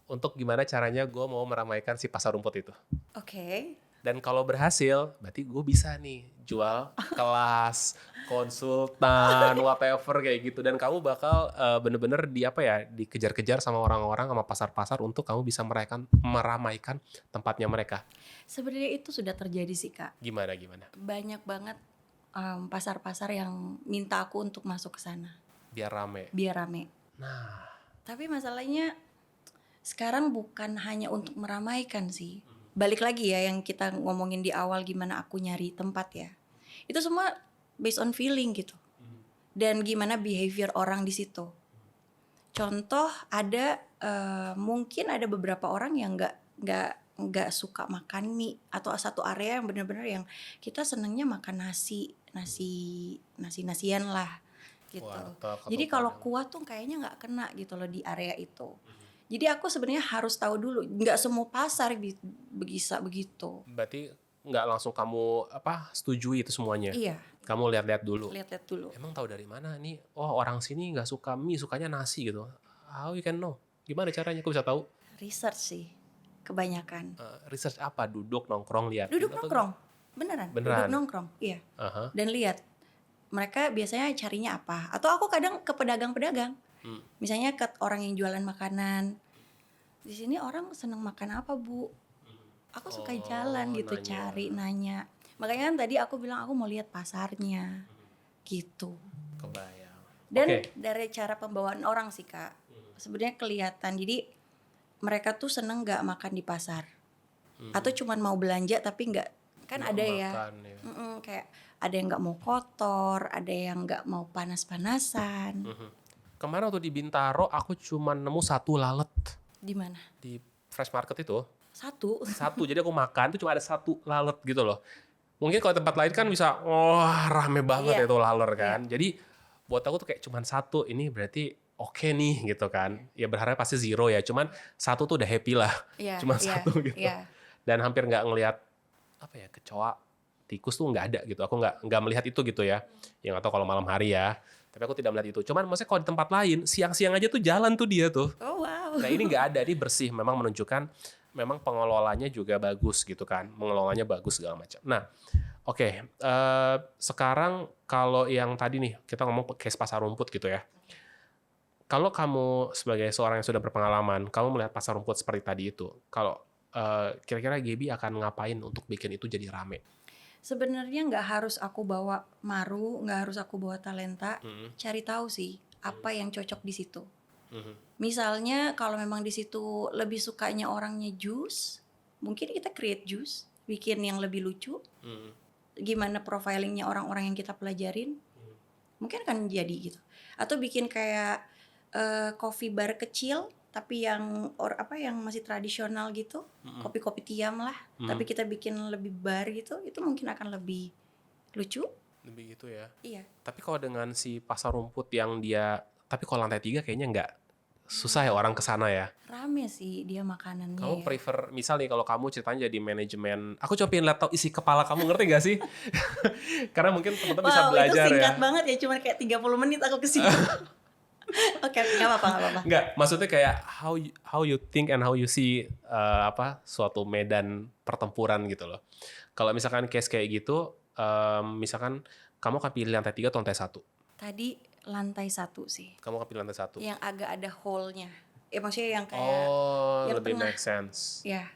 untuk gimana caranya gue mau meramaikan si pasar rumput itu. Oke. Dan kalau berhasil, berarti gue bisa nih jual kelas, konsultan, whatever kayak gitu. Dan kamu bakal bener-bener dikejar-kejar sama orang-orang, sama pasar-pasar untuk kamu bisa meramaikan tempatnya mereka. Sebenarnya itu sudah terjadi sih Kak. Gimana? Banyak banget pasar-pasar yang minta aku untuk masuk ke sana. Biar rame. Nah. Tapi masalahnya sekarang bukan hanya untuk meramaikan sih. balik lagi ya yang kita ngomongin di awal gimana aku nyari tempat ya. Itu semua based on feeling gitu. Dan gimana behavior orang di situ. Contoh ada mungkin ada beberapa orang yang nggak suka makan mie atau satu area yang benar-benar yang kita senengnya makan nasian lah gitu. Warteg Jadi atau kalau Padang. kuah tuh kayaknya nggak kena gitu loh di area itu. Jadi aku sebenarnya harus tahu dulu, nggak semua pasar bisa begitu. Berarti nggak langsung kamu setujui itu semuanya. Iya, Kamu lihat-lihat dulu. lihat-lihat dulu. Emang tahu dari mana nih? Oh, orang sini nggak suka mie, sukanya nasi gitu. How you can know? Gimana caranya aku bisa tahu? Research sih, kebanyakan. Research apa? Duduk nongkrong lihat. Duduk nongkrong, beneran. Duduk nongkrong, iya. Aha. Dan lihat mereka biasanya carinya apa. Atau aku kadang ke pedagang-pedagang. Misalnya ke orang yang jualan makanan. Di sini orang seneng makan apa, Bu? Aku suka jalan gitu, nanya. cari, nanya. Makanya kan tadi aku bilang aku mau lihat pasarnya. Gitu. Kebayang. Dan Oke. dari cara pembawaan orang sih, Kak. Sebenarnya kelihatan. Jadi mereka tuh seneng gak makan di pasar. Atau cuman mau belanja tapi nggak, kan Nggak ada ya, makan, ya. kayak ada yang nggak mau kotor, ada yang nggak mau panas-panasan. Kemarin waktu di Bintaro aku cuma nemu satu lalet Di mana? di fresh market itu. Satu. Jadi aku makan itu cuma ada satu lalet gitu loh. Mungkin kalau tempat lain kan bisa rame banget Iya. ya tuh laler kan. Jadi buat aku tuh kayak cuma satu, ini berarti oke nih gitu kan. Ya berharap pasti zero ya, cuman satu tuh udah happy lah. Iya, Cuma iya, satu gitu. iya. Dan hampir nggak ngelihat kecoa, tikus tuh nggak ada gitu. Aku nggak melihat itu gitu ya. Yang atau kalau malam hari ya. Tapi aku tidak melihat itu. Cuman maksudnya kalau di tempat lain siang-siang aja tuh jalan tuh dia tuh. Oh wow. Nah ini nggak ada, ini bersih. Memang menunjukkan memang pengelolanya juga bagus gitu kan. Mengelolanya bagus segala macam. Nah oke, sekarang kalau yang tadi nih kita ngomong case pasar rumput gitu ya. Kalau kamu sebagai seorang yang sudah berpengalaman, kamu melihat pasar rumput seperti tadi itu, kalau kira-kira Gaby akan ngapain untuk bikin itu jadi rame? Sebenarnya nggak harus aku bawa Maru, nggak harus aku bawa Talenta. Cari tahu sih apa yang cocok di situ. Misalnya kalau memang di situ lebih sukanya orangnya juice, mungkin kita create juice, bikin yang lebih lucu. Gimana profilingnya orang-orang yang kita pelajarin, mungkin akan jadi gitu. Atau bikin kayak coffee bar kecil tapi yang yang masih tradisional gitu, kopi-kopi tiam lah, tapi kita bikin lebih bar gitu, itu mungkin akan lebih lucu. Lebih gitu ya. Iya. Tapi kalau dengan si pasar rumput yang dia, tapi kalau lantai 3 kayaknya nggak susah ya orang kesana ya. Rame sih dia makanannya. Kamu ya. prefer, misal nih kalau kamu ceritanya jadi manajemen, aku coba pengen lihat tau isi kepala kamu, ngerti gak sih? Karena mungkin teman-teman bisa Wow, itu belajar singkat ya. banget ya, cuma kayak 30 menit aku kesini. Oke, nggak apa-apa. Nggak, maksudnya kayak how you think and how you see suatu medan pertempuran gitu loh. Kalau misalkan case kayak gitu, misalkan kamu akan pilih lantai 3 atau lantai 1? Tadi lantai 1 sih. Kamu akan pilih lantai 1? Yang agak ada hole-nya. Ya maksudnya yang kayak yang lebih tengah. make sense. Ya.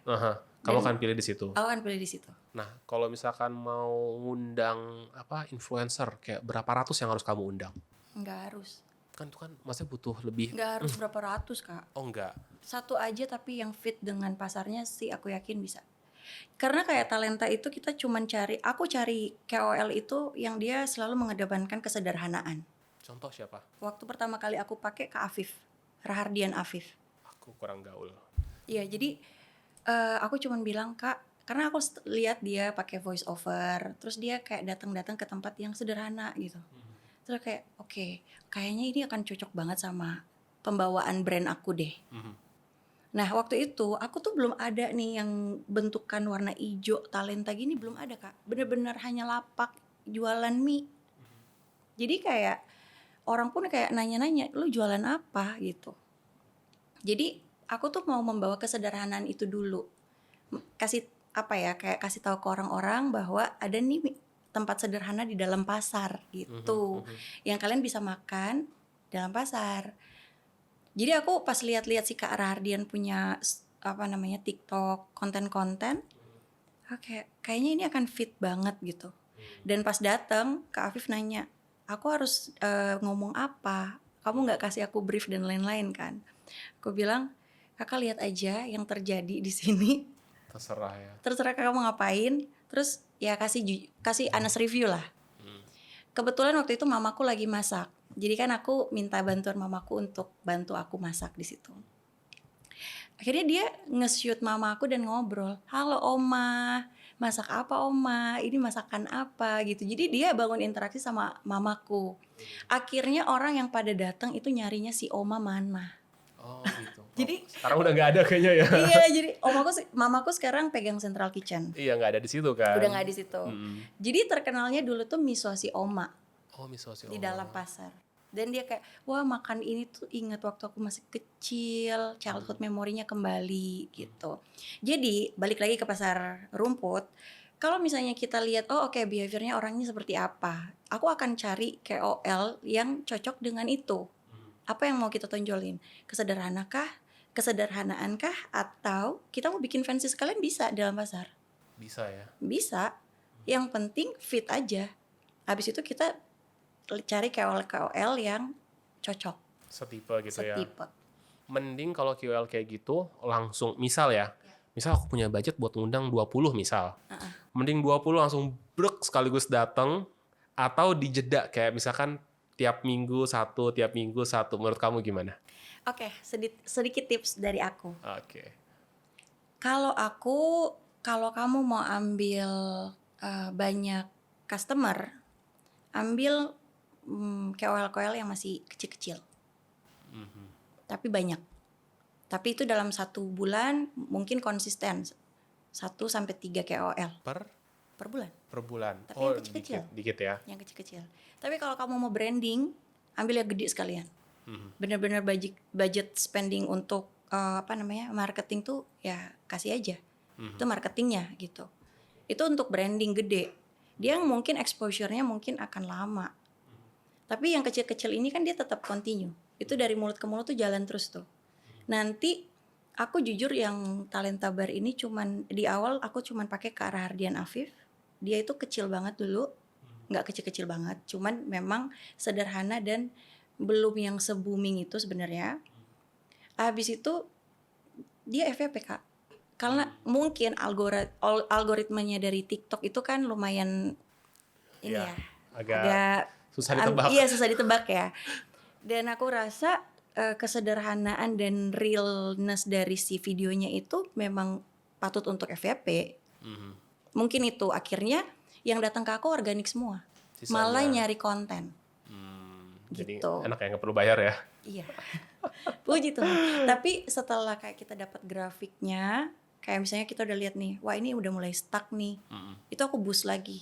Kamu akan pilih di situ. Aku akan pilih di situ. Nah, kalau misalkan mau ngundang influencer, kayak berapa ratus yang harus kamu undang? Nggak harus. Kan itu kan maksudnya butuh lebih. Nggak harus berapa ratus, Kak. Oh enggak. Satu aja tapi yang fit dengan pasarnya sih aku yakin bisa. Karena kayak Talenta itu kita cuman aku cari KOL itu yang dia selalu mengedepankan kesederhanaan. Contoh siapa? Waktu pertama kali aku pakai Kak Afif, Rahardian Afif. Aku kurang gaul. Iya, jadi aku cuman bilang, Kak, karena aku lihat dia pakai voice over, terus dia kayak datang-datang ke tempat yang sederhana gitu. Terus kayak oke, kayaknya ini akan cocok banget sama pembawaan brand aku deh. Nah waktu itu aku tuh belum ada nih yang bentukan warna hijau Talenta gini, belum ada, Kak. Bener-bener hanya lapak jualan mie. Jadi kayak orang pun kayak nanya-nanya, lu jualan apa gitu. Jadi aku tuh mau membawa kesederhanaan itu dulu. Kasih kayak kasih tahu ke orang-orang bahwa ada nih tempat sederhana di dalam pasar gitu. Yang kalian bisa makan dalam pasar. Jadi aku pas lihat-lihat si Kak Rahardian punya TikTok, konten-konten, kayaknya ini akan fit banget gitu. Dan pas datang Kak Afif nanya, aku harus ngomong apa? Kamu nggak kasih aku brief dan lain-lain kan? Aku bilang, kakak lihat aja yang terjadi di sini. Terserah ya. Terserah kamu ngapain. Terus ya kasih honest review lah. Kebetulan waktu itu mamaku lagi masak. Jadi kan aku minta bantuan mamaku untuk bantu aku masak di situ. Akhirnya dia nge-shoot mama aku dan ngobrol. Halo Oma, masak apa Oma? Ini masakan apa gitu. Jadi dia bangun interaksi sama mamaku. Akhirnya orang yang pada datang itu nyarinya si Oma mana. Oh gitu. Jadi Sekarang udah nggak ada kayaknya ya. iya, jadi mamaku sekarang pegang Central Kitchen. Iya, nggak ada di situ kan. Udah nggak di situ. Jadi terkenalnya dulu tuh miso si Oma Oh, miso si di Oma. dalam pasar. Dan dia kayak, wah makan ini tuh ingat waktu aku masih kecil, childhood memorinya kembali gitu. Jadi balik lagi ke pasar rumput, kalau misalnya kita lihat, oh oke, behaviornya orangnya seperti apa, aku akan cari KOL yang cocok dengan itu. Apa yang mau kita tonjolin? Kesederhanaankah? Atau kita mau bikin fancy sekalian bisa dalam pasar? Bisa ya. Bisa. Yang penting fit aja. Habis itu kita cari KOL yang cocok, Setipe gitu ya. setipe. Mending kalau KOL kayak gitu langsung, misal ya. Misal aku punya budget buat ngundang 20 misal. Mending 20 langsung brek sekaligus datang, atau dijeda kayak misalkan tiap minggu satu. Menurut kamu gimana? Oke, sedikit tips dari aku. Oke. Kalau kamu mau ambil banyak customer, ambil KOL yang masih kecil-kecil. Tapi banyak. Tapi itu dalam 1 bulan mungkin konsisten 1-3 KOL per bulan. Per bulan. Tapi yang kecil-kecil. Dikit ya. Yang kecil-kecil. Tapi kalau kamu mau branding, ambil yang gede sekalian. Benar-benar budget spending untuk marketing tuh ya kasih aja. Itu marketingnya gitu. Itu untuk branding gede. Dia mungkin exposure-nya mungkin akan lama. Tapi yang kecil-kecil ini kan dia tetap continue. Itu dari mulut ke mulut tuh jalan terus tuh. Nanti aku jujur yang Talenta Bar ini di awal aku cuman pakai Kak Rahardian Afif. Dia itu kecil banget dulu. Nggak kecil-kecil banget. Cuman memang sederhana dan belum yang se-booming itu sebenarnya. Habis itu dia FYP Kak. Karena mungkin algoritmanya dari TikTok itu kan lumayan agak susah ditebak. Iya, susah ditebak ya. Dan aku rasa kesederhanaan dan realness dari si videonya itu memang patut untuk FYP. Mungkin itu akhirnya yang datang ke aku organik semua. Sisanya. Malah nyari konten. Jadi gitu. enak ya, nggak perlu bayar ya. Iya. Puji Tuhan. Tapi setelah kayak kita dapat grafiknya, kayak misalnya kita udah lihat nih, wah ini udah mulai stuck nih. Itu aku boost lagi.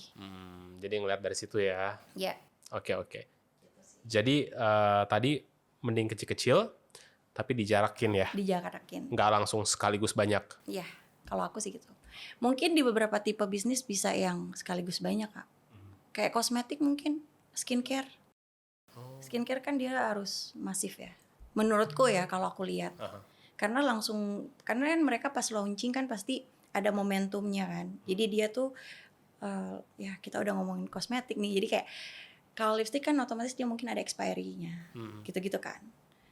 Jadi ngeliat dari situ ya. Iya. Oke. Jadi tadi mending kecil-kecil, tapi dijarakin ya. Dijarakin. Nggak langsung sekaligus banyak. Iya, kalau aku sih gitu. Mungkin di beberapa tipe bisnis bisa yang sekaligus banyak Kak. Kayak kosmetik mungkin, skincare. Skincare kan dia harus masif ya. Menurutku ya kalau aku lihat. Karena kan mereka pas launching kan pasti ada momentumnya kan. Jadi dia tuh ya kita udah ngomongin kosmetik nih. Jadi kayak kalau lipstick kan otomatis dia mungkin ada expiry-nya. Gitu-gitu kan.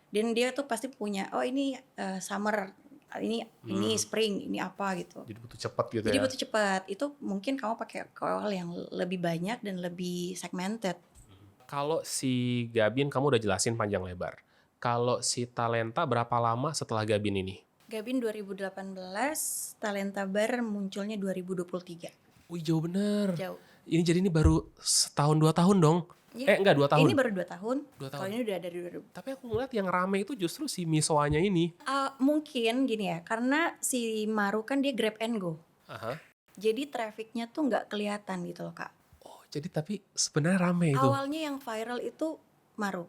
Dan dia tuh pasti punya ini summer, ini spring, ini apa gitu. Jadi butuh cepat gitu Jadi ya. butuh cepat. Itu mungkin kamu pakai KOL yang lebih banyak dan lebih segmented. Kalau si Gabin kamu udah jelasin panjang lebar. Kalau si Talenta berapa lama setelah Gabin ini? Gabin 2018, Talenta Bar munculnya 2023. Wih, jauh bener. Jauh. Ini baru 1-2 tahun dong. Ya, Enggak 2 tahun. Ini baru 2 tahun. 2 tahun. Kalau ini udah dari 2000. Tapi aku ngeliat yang rame itu justru si misoanya ini. Mungkin gini ya, karena si Maru kan dia grab and go. Jadi trafficnya tuh nggak kelihatan gitu loh Kak. Jadi tapi sebenarnya rame itu. Awalnya yang viral itu Maru.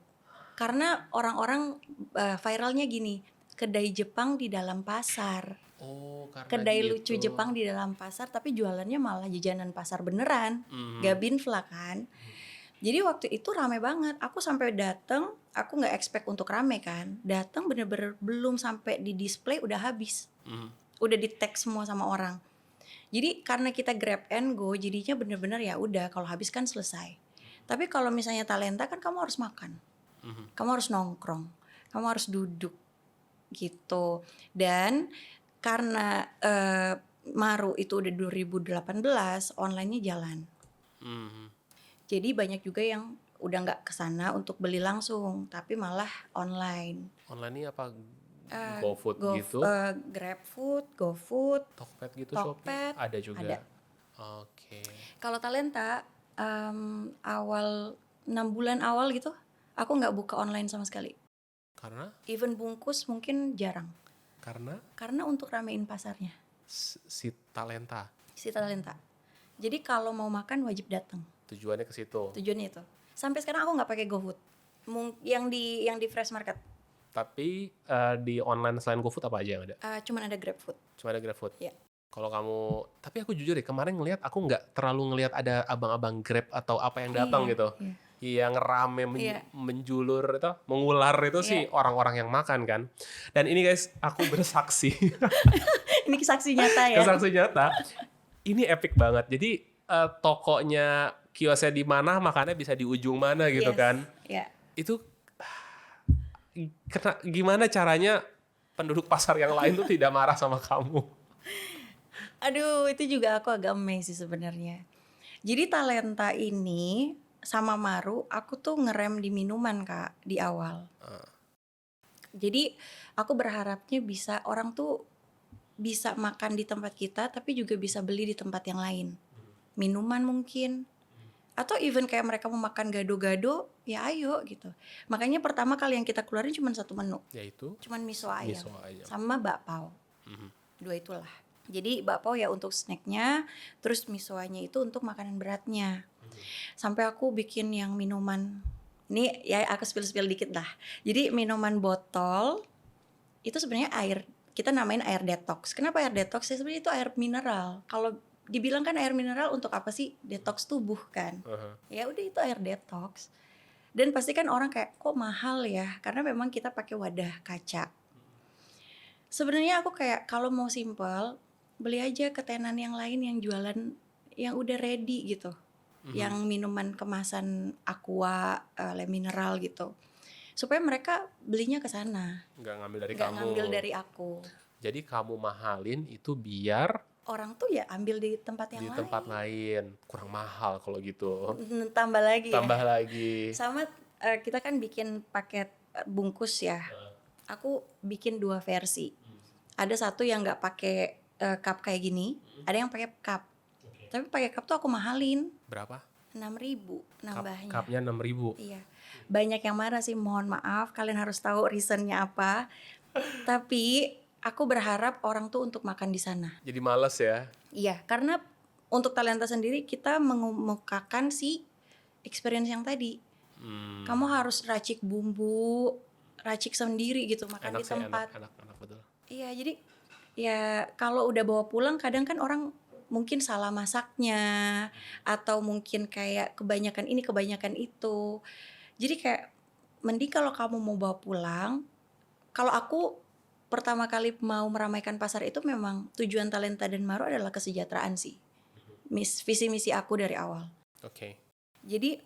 Karena orang-orang viralnya gini, kedai Jepang di dalam pasar. Karena kedai gitu. lucu Jepang di dalam pasar tapi jualannya malah jajanan pasar beneran. Gabin Vla kan. Jadi waktu itu rame banget. Aku sampai dateng, aku nggak expect untuk rame kan. Dateng bener-bener belum sampai di display udah habis. Udah di tag semua sama orang. Jadi karena kita grab and go, jadinya bener-bener ya udah kalau habis kan selesai. Tapi kalau misalnya Talenta kan kamu harus makan, kamu harus nongkrong, kamu harus duduk gitu. Dan karena Maru itu udah 2018, online-nya jalan. Mhm. Jadi banyak juga yang udah nggak kesana untuk beli langsung, tapi malah online. Online ini apa? GoFood gitu? GrabFood, GoFood, Tokped gitu, Shopee? Tokped, Ada juga. ada. Oke. Kalau Talenta, awal 6 bulan awal gitu, aku nggak buka online sama sekali. Karena? Even bungkus mungkin jarang. Karena untuk ramein pasarnya, si Talenta. si Talenta. Jadi kalau mau makan wajib datang. Tujuannya ke situ. Tujuannya itu. Sampai sekarang aku nggak pakai GoFood. Yang di Fresh Market. Tapi di online selain GoFood apa aja yang ada? Cuman ada GrabFood. Cuma ada GrabFood. Iya. Kalau kamu, tapi aku jujur deh, kemarin ngelihat aku nggak terlalu ngelihat ada abang-abang Grab atau apa yang datang Iya, gitu. iya. Yang rame Iya. menjulur itu, mengular itu sih Iya. orang-orang yang makan kan. Dan ini guys, aku bersaksi. Ini saksi nyata ya. Saksi nyata. Ini epic banget. Jadi tokonya, kiosnya di mana, makannya bisa di ujung mana gitu Yes. kan. Iya. Itu gimana caranya penduduk pasar yang lain tuh tidak marah sama kamu? Aduh, itu juga aku agak amazed sih sebenarnya. Jadi Talenta ini sama Maru, aku tuh ngerem di minuman Kak, di awal. Jadi aku berharapnya bisa orang tuh bisa makan di tempat kita, tapi juga bisa beli di tempat yang lain. Minuman mungkin. Atau even kayak mereka mau makan gado-gado, ya ayo gitu. Makanya pertama kali yang kita keluarin cuma satu menu. Yaitu Cuman miso ayam. miso ayam. Sama bakpao. Mhm. Dua itulah. Jadi bakpao ya untuk snacknya, terus misoanya itu untuk makanan beratnya. Sampai aku bikin yang minuman, ini ya aku spill dikit lah. Jadi minuman botol itu sebenarnya air, kita namain air detox. Kenapa air detox? Ya sebenarnya itu air mineral. Kalau dibilang kan air mineral untuk apa sih? Detox tubuh kan. Ya udah itu air detox. Dan pasti kan orang kayak kok mahal ya, karena memang kita pakai wadah kaca. Sebenarnya aku kayak kalau mau simple, beli aja ke tenan yang lain yang jualan yang udah ready gitu. Yang minuman kemasan aqua, le mineral gitu. Supaya mereka belinya ke sana. Nggak ngambil dari Nggak kamu. ngambil dari aku. Jadi kamu mahalin itu biar Orang tuh ya ambil di tempat yang di lain. tempat lain. Kurang mahal kalau gitu. Tambah lagi ya. Tambah lagi. Sama kita kan bikin paket bungkus ya. Aku bikin 2 versi. Ada satu yang nggak pakai cup kayak gini, ada yang pakai cup. Tapi pakai cup tuh aku mahalin. Berapa? 6.000 nambahnya. Cupnya 6.000. Iya. Banyak yang marah sih, mohon maaf, kalian harus tahu reasonnya apa. Tapi aku berharap orang tuh untuk makan di sana. Jadi males ya. Iya, karena untuk Talenta sendiri kita mengemukakan si experience yang tadi. Kamu harus racik bumbu, racik sendiri gitu, makan Enak di sih, tempat. enak betul. Iya, jadi ya kalau udah bawa pulang kadang kan orang mungkin salah masaknya atau mungkin kayak kebanyakan ini kebanyakan itu. Jadi kayak mending kalau kamu mau bawa pulang, kalau aku pertama kali mau meramaikan pasar itu memang tujuan Talenta dan Maru adalah kesejahteraan sih. Visi misi aku dari awal. Oke. Jadi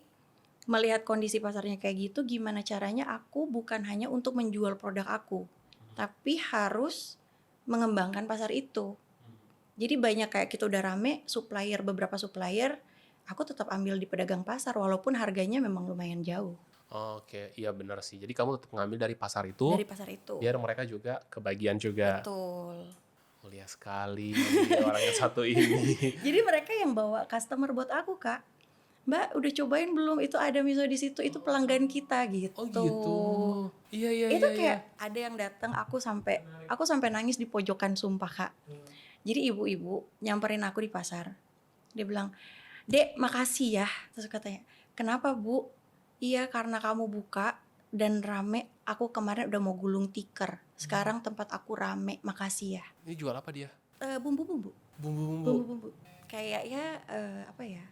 melihat kondisi pasarnya kayak gitu, gimana caranya aku bukan hanya untuk menjual produk aku, tapi harus mengembangkan pasar itu. Jadi banyak kayak kita udah rame, beberapa supplier, aku tetap ambil di pedagang pasar walaupun harganya memang lumayan jauh. Oke, iya benar sih. Jadi kamu tetap ngambil dari pasar itu. Dari pasar itu. Biar mereka juga kebagian juga. Betul. Mulia sekali orang yang satu ini. Jadi mereka yang bawa customer buat aku, Kak. Mbak, udah cobain belum? Itu ada miso di situ, itu pelanggan kita gitu. Oh gitu. Iya. Itu kayak ada yang datang, aku sampai nangis di pojokan, sumpah Kak. Jadi ibu-ibu nyamperin aku di pasar. Dia bilang, "Dek, makasih ya." Terus katanya, "Kenapa, Bu?" "Iya, karena kamu buka dan rame. Aku kemarin udah mau gulung tikar. Sekarang tempat aku rame. Makasih ya." Ini jual apa dia? Bumbu-bumbu. Bumbu-bumbu. Kayak ya apa ya?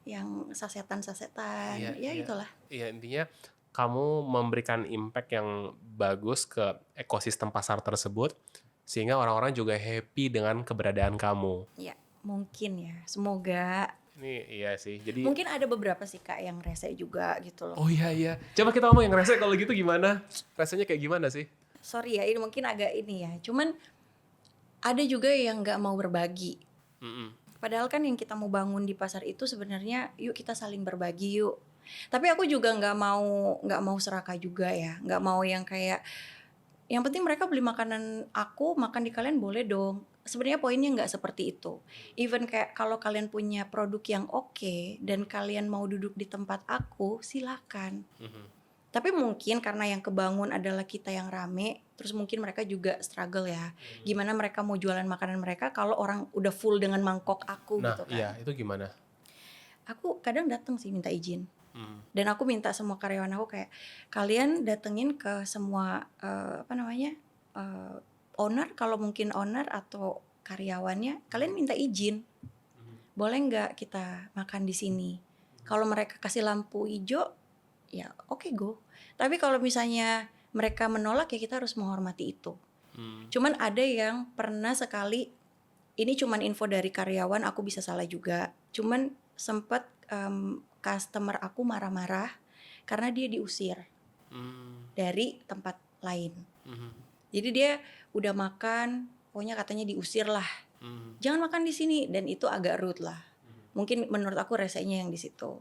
Yang sasetan-sasetan. Iya. Itulah. Iya, intinya kamu memberikan impact yang bagus ke ekosistem pasar tersebut sehingga orang-orang juga happy dengan keberadaan kamu. Ya, mungkin ya. Semoga. Ini iya sih. Jadi Mungkin ada beberapa sih Kak yang rese juga gitu loh. oh iya. Coba kita ngomong yang rese kalau gitu gimana? Rasanya kayak gimana sih? Sorry ya, ini mungkin agak ini ya. Cuman Ada juga yang nggak mau berbagi. Mm-mm. Padahal kan yang kita mau bangun di pasar itu sebenarnya yuk kita saling berbagi yuk. Tapi aku juga nggak mau serakah juga ya, nggak mau yang kayak yang penting mereka beli makanan aku, makan di kalian boleh dong. Sebenarnya poinnya nggak seperti itu. Even kayak kalau kalian punya produk yang oke dan kalian mau duduk di tempat aku, silakan. Mhm. Tapi mungkin karena yang kebangun adalah kita yang rame, terus mungkin mereka juga struggle ya. Gimana mereka mau jualan makanan mereka kalau orang udah full dengan mangkok aku Nah, gitu iya kan. itu gimana? Aku kadang datang sih minta izin. Hmm. Dan aku minta semua karyawan aku kayak kalian datengin ke semua owner, kalau mungkin owner atau karyawannya, kalian minta izin. Boleh nggak kita makan di sini? Kalau mereka kasih lampu hijau, ya oke go. Tapi kalau misalnya mereka menolak ya kita harus menghormati itu. Cuman ada yang pernah sekali, ini cuman info dari karyawan, aku bisa salah juga. Cuman sempet customer aku marah-marah karena dia diusir dari tempat lain. Jadi dia udah makan, pokoknya katanya diusir lah. Jangan makan di sini, dan itu agak rude lah. Mungkin menurut aku resenya yang di situ.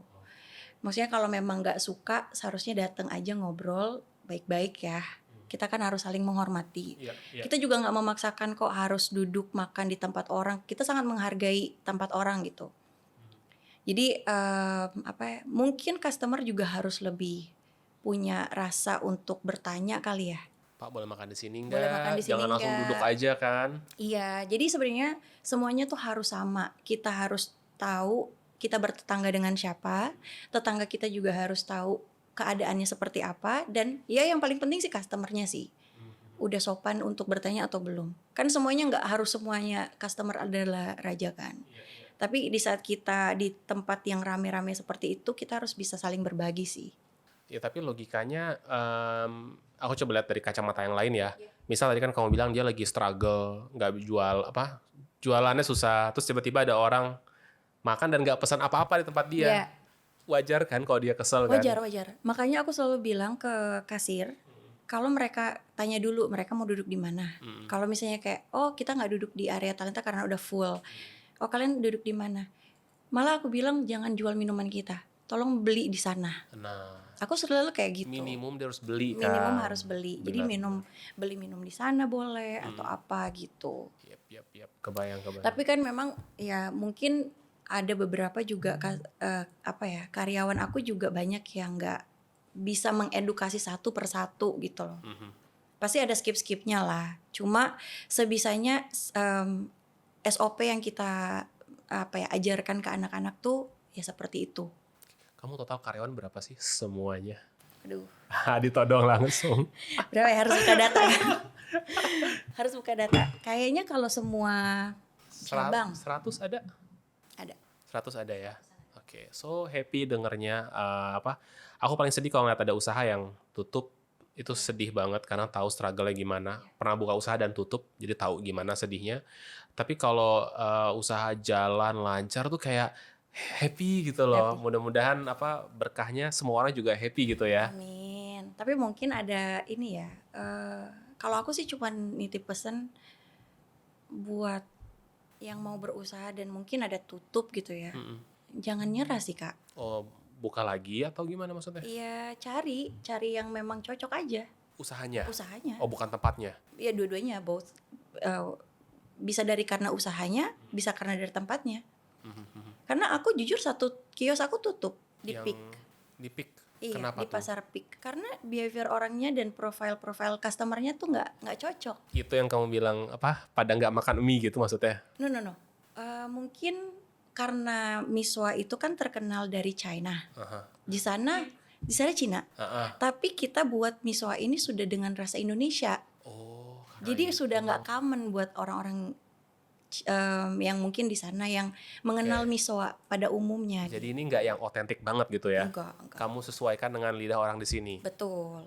Maksudnya kalau memang nggak suka, seharusnya datang aja ngobrol baik-baik ya. Kita kan harus saling menghormati. Kita juga nggak memaksakan kok harus duduk makan di tempat orang. Kita sangat menghargai tempat orang gitu. Jadi mungkin customer juga harus lebih punya rasa untuk bertanya kali ya. Pak boleh makan di sini Boleh makan nggak? di sini Jangan langsung duduk nggak? aja kan? Iya, jadi sebenarnya semuanya tuh harus sama. Kita harus tahu kita bertetangga dengan siapa, tetangga kita juga harus tahu keadaannya seperti apa, dan ya yang paling penting sih customernya sih. Udah sopan untuk bertanya atau belum. Kan semuanya nggak harus semuanya customer adalah raja kan. Tapi di saat kita di tempat yang rame-rame seperti itu, kita harus bisa saling berbagi sih. Ya tapi logikanya aku coba lihat dari kacamata yang lain ya. Misal tadi kan kamu bilang dia lagi struggle, nggak jual apa, jualannya susah, terus tiba-tiba ada orang makan dan nggak pesan apa-apa di tempat dia. Ya, Wajar kan kalau dia kesel kan? wajar. Makanya aku selalu bilang ke kasir, kalau mereka tanya dulu mereka mau duduk di mana. Kalau misalnya kayak, oh kita nggak duduk di area talenta karena udah full. Oh kalian duduk di mana? Malah aku bilang jangan jual minuman kita, tolong beli di sana. Nah, Aku selalu kayak gitu. minimum dia harus beli kan. Minimum harus beli. Jadi Benar. beli minum di sana boleh atau apa gitu. Yap. Kebayang. Tapi kan memang ya mungkin ada beberapa juga karyawan aku juga banyak yang nggak bisa mengedukasi satu persatu gitu loh. Pasti ada skip-skipnya lah. Cuma sebisanya SOP yang kita ajarkan ke anak-anak tuh ya seperti itu. Kamu total karyawan berapa sih semuanya? Aduh, Ditodong langsung. berapa ya, harus buka data ya? Harus buka data. Kayaknya kalau semua cabang 100 ada? ada. 100 ada ya. Oke, so happy dengernya. Aku paling sedih kalau ngeliat ada usaha yang tutup. Itu sedih banget karena tahu struggle-nya gimana. Pernah buka usaha dan tutup, jadi tahu gimana sedihnya. Tapi kalau usaha jalan lancar tuh kayak happy gitu loh. Mudah-mudahan berkahnya semua orang juga happy gitu ya. Amin. Tapi mungkin ada ini ya. Kalau aku sih cuma nitip pesan buat yang mau berusaha dan mungkin ada tutup gitu ya. Jangan nyerah sih Kak. Oh, buka lagi atau gimana maksudnya? Iya, cari yang memang cocok aja. Usahanya? Usahanya. Oh, bukan tempatnya? Ya dua-duanya, both. Bisa dari karena usahanya, bisa karena dari tempatnya. Karena aku jujur satu kios aku tutup di PIK. Di PIK? Iya, Kenapa di tuh? pasar PIK. Karena behavior orangnya dan profile customernya tuh nggak cocok. Itu yang kamu bilang pada nggak makan mie gitu maksudnya? No. Mungkin karena miswa itu kan terkenal dari China. Di sana Cina. Tapi kita buat miswa ini sudah dengan rasa Indonesia. Oh. Jadi sudah nggak common buat orang-orang yang mungkin di sana yang mengenal miswa pada umumnya. Jadi ini nggak yang otentik banget gitu ya? Enggak. Kamu sesuaikan dengan lidah orang di sini? Betul.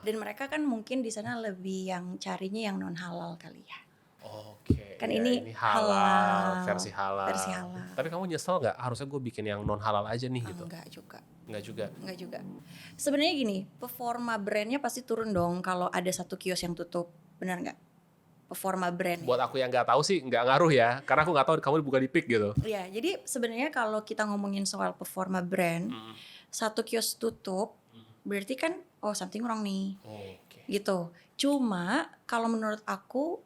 Dan mereka kan mungkin di sana lebih yang carinya yang non halal kali ya. Oke. Kan ya, ini halal, versi halal. Versi halal. Tapi kamu nyesel nggak? Harusnya gue bikin yang non halal aja nih gitu. Enggak juga. Nggak juga. Sebenarnya gini, performa brandnya pasti turun dong kalau ada satu kios yang tutup, benar nggak? performa brand. Buat aku yang nggak tahu sih nggak ngaruh ya, karena aku nggak tahu kamu buka di Pick gitu. Ya, jadi sebenarnya kalau kita ngomongin soal performa brand, satu kios tutup, berarti kan something wrong nih, Oke. gitu. Cuma kalau menurut aku,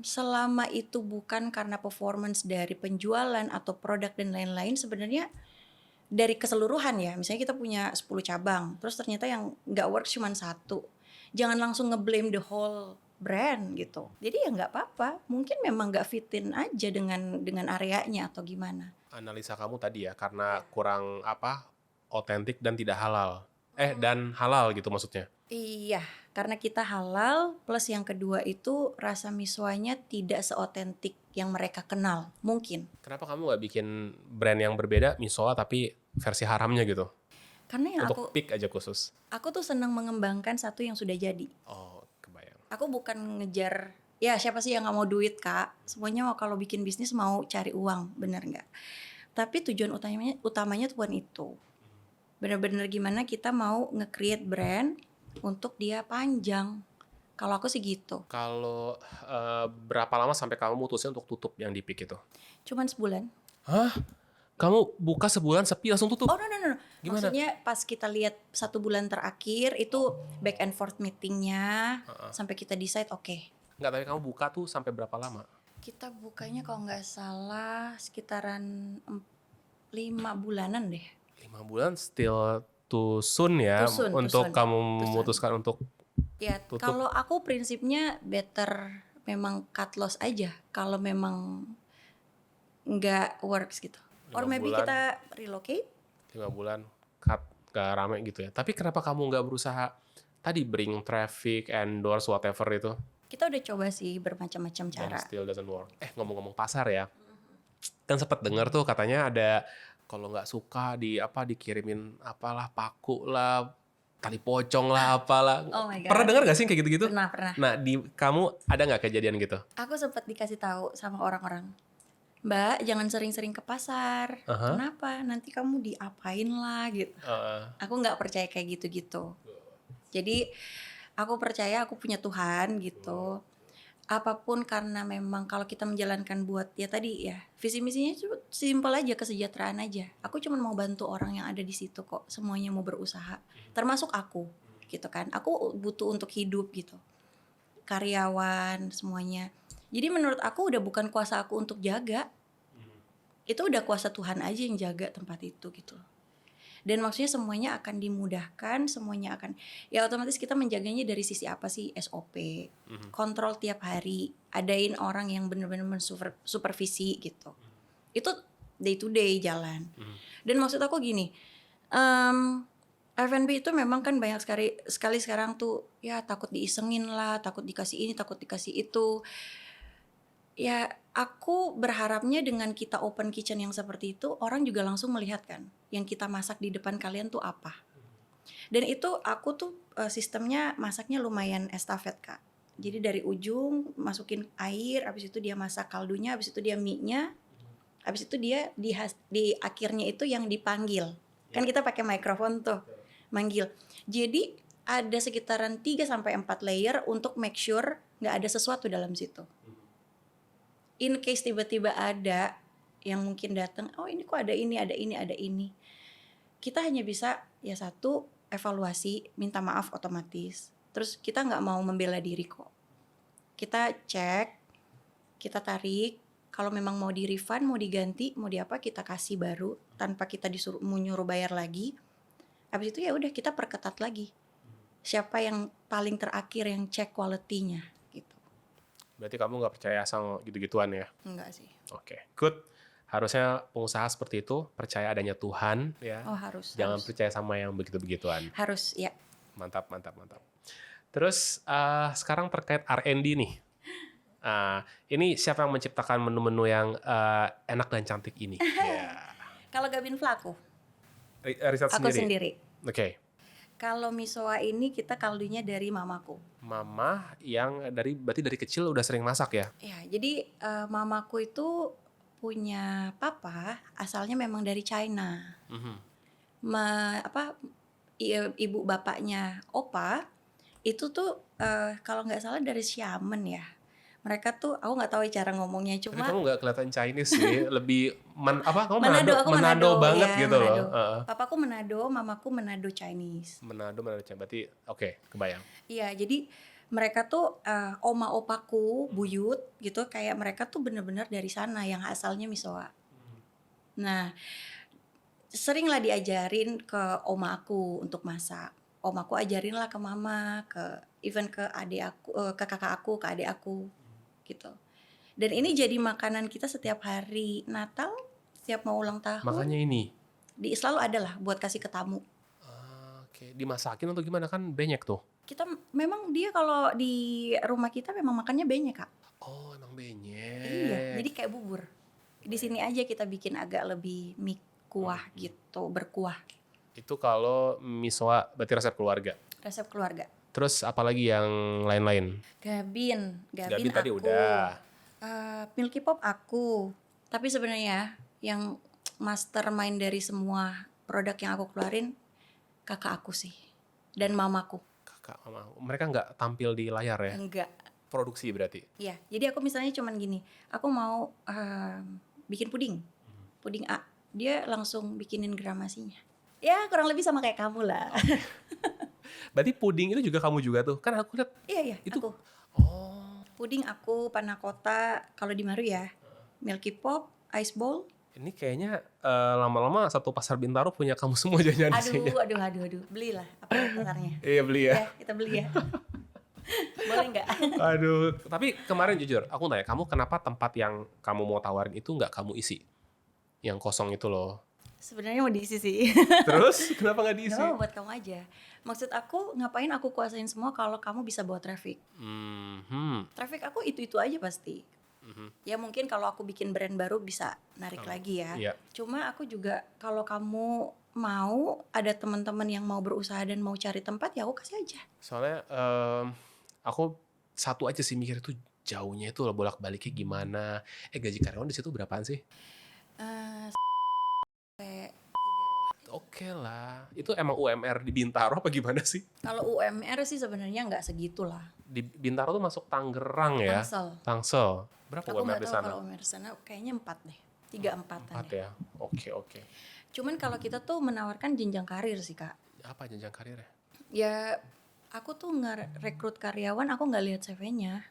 selama itu bukan karena performance dari penjualan atau produk dan lain-lain, sebenarnya dari keseluruhan ya, misalnya kita punya 10 cabang, terus ternyata yang nggak work cuma satu, jangan langsung ngeblame the whole brand gitu. Jadi ya nggak apa-apa, mungkin memang nggak fitin aja dengan areanya atau gimana. Analisa kamu tadi ya, karena kurang otentik dan tidak halal. Dan halal gitu maksudnya. Iya, karena kita halal, plus yang kedua itu rasa miswanya tidak seotentik yang mereka kenal, mungkin. Kenapa kamu nggak bikin brand yang berbeda, misoa tapi versi haramnya gitu? Karena yang Untuk Pick aja khusus. aku tuh senang mengembangkan satu yang sudah jadi. Oh, kebayang. Aku bukan ngejar, ya siapa sih yang nggak mau duit kak? Semuanya kalau bikin bisnis mau cari uang, bener nggak? Tapi tujuan utamanya tuh bukan itu. Bener-bener gimana kita mau nge-create brand untuk dia panjang. Kalau aku sih gitu. Kalau berapa lama sampai kamu mutusin untuk tutup yang di Pick itu? Cuman sebulan. Hah? Kamu buka sebulan sepi langsung tutup? Oh no. Gimana? Maksudnya pas kita lihat 1 bulan terakhir itu back and forth meetingnya sampai kita decide oke. Nggak, tapi kamu buka tuh sampai berapa lama? Kita bukanya kalau nggak salah sekitaran 5 bulanan deh. 5 bulan still too soon ya Too soon. kamu memutuskan untuk Ya tutup. kalau aku prinsipnya better memang cut loss aja kalau memang nggak works gitu. Or 5 maybe bulan. kita relocate. 5 bulan cut, gak rame gitu ya. Tapi kenapa kamu nggak berusaha tadi bring traffic, endorse, whatever itu? Kita udah coba sih bermacam-macam cara. And still doesn't work. Ngomong-ngomong pasar ya, kan sempat dengar tuh katanya ada kalau nggak suka dikirimin apalah paku lah, tali pocong lah apalah. Oh my God. Pernah dengar gak sih kayak gitu-gitu? Pernah. Nah, kamu ada nggak kejadian gitu? Aku sempat dikasih tahu sama orang-orang, Mbak jangan sering-sering ke pasar. Kenapa? Nanti kamu diapain lah gitu. Aku nggak percaya kayak gitu-gitu. Jadi aku percaya aku punya Tuhan gitu. Apapun karena memang kalau kita menjalankan buat ya tadi ya visi misinya cuma simpel aja, kesejahteraan aja. Aku cuma mau bantu orang yang ada di situ kok. Semuanya mau berusaha, termasuk aku gitu kan. Aku butuh untuk hidup gitu. Karyawan semuanya. Jadi menurut aku udah bukan kuasa aku untuk jaga. Itu udah kuasa Tuhan aja yang jaga tempat itu gitu loh. Dan maksudnya semuanya akan dimudahkan, semuanya akan ya otomatis kita menjaganya dari sisi apa sih? SOP, kontrol tiap hari, adain orang yang benar-benar supervisi gitu. Itu day to day jalan. Dan maksud aku gini, F&B itu memang kan banyak sekali sekarang tuh ya takut diisengin lah, takut dikasih ini, takut dikasih itu. Ya aku berharapnya dengan kita open kitchen yang seperti itu orang juga langsung melihat kan yang kita masak di depan kalian tuh apa. Dan itu aku tuh sistemnya masaknya lumayan estafet kak. Jadi dari ujung masukin air, habis itu dia masak kaldunya, habis itu dia mie-nya, habis itu dia di akhirnya itu yang dipanggil. Kan kita pakai mikrofon tuh manggil. Jadi ada sekitaran 3-4 layer untuk make sure nggak ada sesuatu dalam situ. In case tiba-tiba ada yang mungkin datang, oh ini kok ada ini. Kita hanya bisa ya satu evaluasi, minta maaf otomatis. Terus kita nggak mau membela diri kok. Kita cek, kita tarik. Kalau memang mau di refund, mau diganti, mau diapa kita kasih baru tanpa kita nyuruh bayar lagi. Habis itu ya udah kita perketat lagi. Siapa yang paling terakhir yang cek quality-nya. Berarti kamu nggak percaya sama gitu-gituan ya? Enggak sih. Oke, good. Harusnya pengusaha seperti itu percaya adanya Tuhan ya. Oh harus. Jangan percaya sama yang begitu-begituan. Harus ya. Mantap. Terus sekarang terkait R&D nih. Ini siapa yang menciptakan menu-menu yang enak dan cantik ini? Kalau Gabin Vla aku. Riset Aku sendiri. Oke. Kalau misoa ini kita kaldunya dari mamaku. Mama yang berarti dari kecil udah sering masak ya? Ya, jadi mamaku itu punya papa asalnya memang dari China. Ibu bapaknya opa itu tuh kalau nggak salah dari Xiamen ya. Mereka tuh aku nggak tahu cara ngomongnya, Tapi cuma kamu nggak kelihatan Chinese sih, lebih kamu Manado, aku Manado Manado banget ya, gitu loh. Manado. Papaku Manado, mamaku Manado Chinese. Manado berarti oke, kebayang. Iya, jadi mereka tuh oma opaku, buyut gitu, kayak mereka tuh bener-bener dari sana yang asalnya misoa. Nah, seringlah diajarin ke oma aku untuk masak. Om aku ajarin lah ke mama, even ke adik aku, ke kakak aku, ke adik aku, gitu. Dan ini jadi makanan kita setiap hari Natal, setiap mau ulang tahun. Makanya ini. Selalu ada lah buat kasih ke tamu. Oke, dimasakin atau gimana, kan banyak tuh. Kita memang dia kalau di rumah kita memang makannya banyak, Kak. Oh, emang Iya, banyak. jadi kayak bubur. Di sini aja kita bikin agak lebih kuah gitu, berkuah. Itu kalau misoa berarti resep keluarga. Resep keluarga. Terus apalagi yang lain-lain? Gabin Gabin tadi aku. udah. Milky Pop aku. Tapi sebenarnya yang mastermind dari semua produk yang aku keluarin kakak aku sih dan mamaku. Kakak, mama. Mereka nggak tampil di layar ya? Enggak. Produksi berarti? Iya, jadi aku misalnya cuman gini, aku mau bikin puding A, dia langsung bikinin gramasinya. Ya kurang lebih sama kayak kamu lah. Berarti puding itu juga kamu juga tuh? Kan aku lihat Iya, itu. aku. Oh, Puding aku, panna cotta, kalau di Maru ya, Milky Pop, ice bowl. ini kayaknya lama-lama satu pasar Bintaro punya kamu semua jajan di sini. Aduh, belilah apa pasarnya. Iya, beli ya. Ya, kita beli ya. Boleh nggak? Aduh, tapi kemarin jujur, aku tanya, kamu kenapa tempat yang kamu mau tawarin itu nggak kamu isi? Yang kosong itu loh. Sebenarnya mau diisi sih. Terus, kenapa nggak diisi? No, buat kamu aja. Maksud aku, ngapain aku kuasain semua kalau kamu bisa bawa traffic? Traffic aku itu-itu aja pasti. Ya mungkin kalau aku bikin brand baru bisa narik lagi ya. Iya. Cuma aku juga kalau kamu mau ada teman-teman yang mau berusaha dan mau cari tempat, ya aku kasih aja. Soalnya aku satu aja sih mikir itu jauhnya itu bolak-baliknya gimana. Gaji karyawan di situ berapaan sih? Oke lah. Itu emang UMR di Bintaro apa gimana sih? Kalau UMR sih sebenarnya nggak segitulah. Di Bintaro tuh masuk Tangerang ya? Tangsel. Berapa Aku UMR nggak di tahu sana? kalau UMR di sana kayaknya 4 deh. 3-4an 4 ya. ya? Oke. Cuman kalau kita tuh menawarkan jenjang karir sih, Kak. Apa jenjang karirnya? Ya aku tuh nge-rekrut karyawan, aku nggak lihat CV-nya.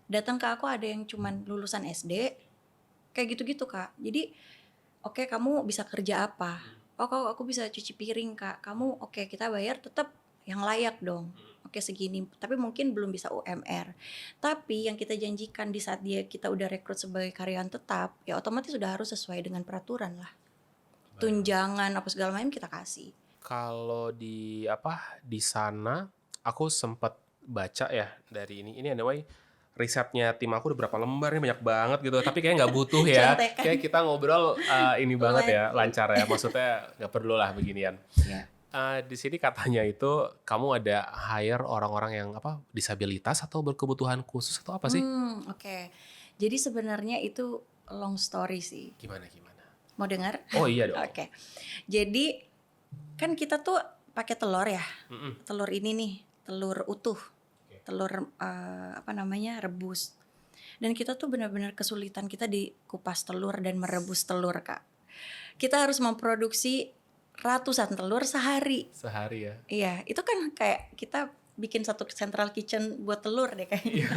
Datang ke aku ada yang cuman lulusan SD, kayak gitu-gitu, Kak. Jadi oke, kamu bisa kerja apa? Oh, aku bisa cuci piring, Kak. Kamu oke, kita bayar tetap yang layak dong. Oke, segini. Tapi mungkin belum bisa UMR. Tapi yang kita janjikan di saat kita udah rekrut sebagai karyawan tetap, ya otomatis sudah harus sesuai dengan peraturan lah. Tunjangan apa segala macam kita kasih. Kalau di sana aku sempat baca ya dari ini anyway, risetnya tim aku udah berapa lembar nih, banyak banget gitu, tapi kayak nggak butuh ya. Contekan. Kayak kita ngobrol ini banget ya, lancar ya, maksudnya nggak perlu lah beginian. Ya. Di sini katanya itu kamu ada hire orang-orang yang disabilitas atau berkebutuhan khusus atau apa sih? Oke. Jadi sebenarnya itu long story sih. Gimana? Mau dengar? Oh iya dong. Oke. Jadi kan kita tuh pakai telur ya. Telur ini nih, telur utuh. Telur rebus. Dan kita tuh benar-benar kesulitan kita di kupas telur dan merebus telur, Kak. Kita harus memproduksi ratusan telur sehari. Sehari ya? Iya, itu kan kayak kita bikin satu central kitchen buat telur deh kayaknya.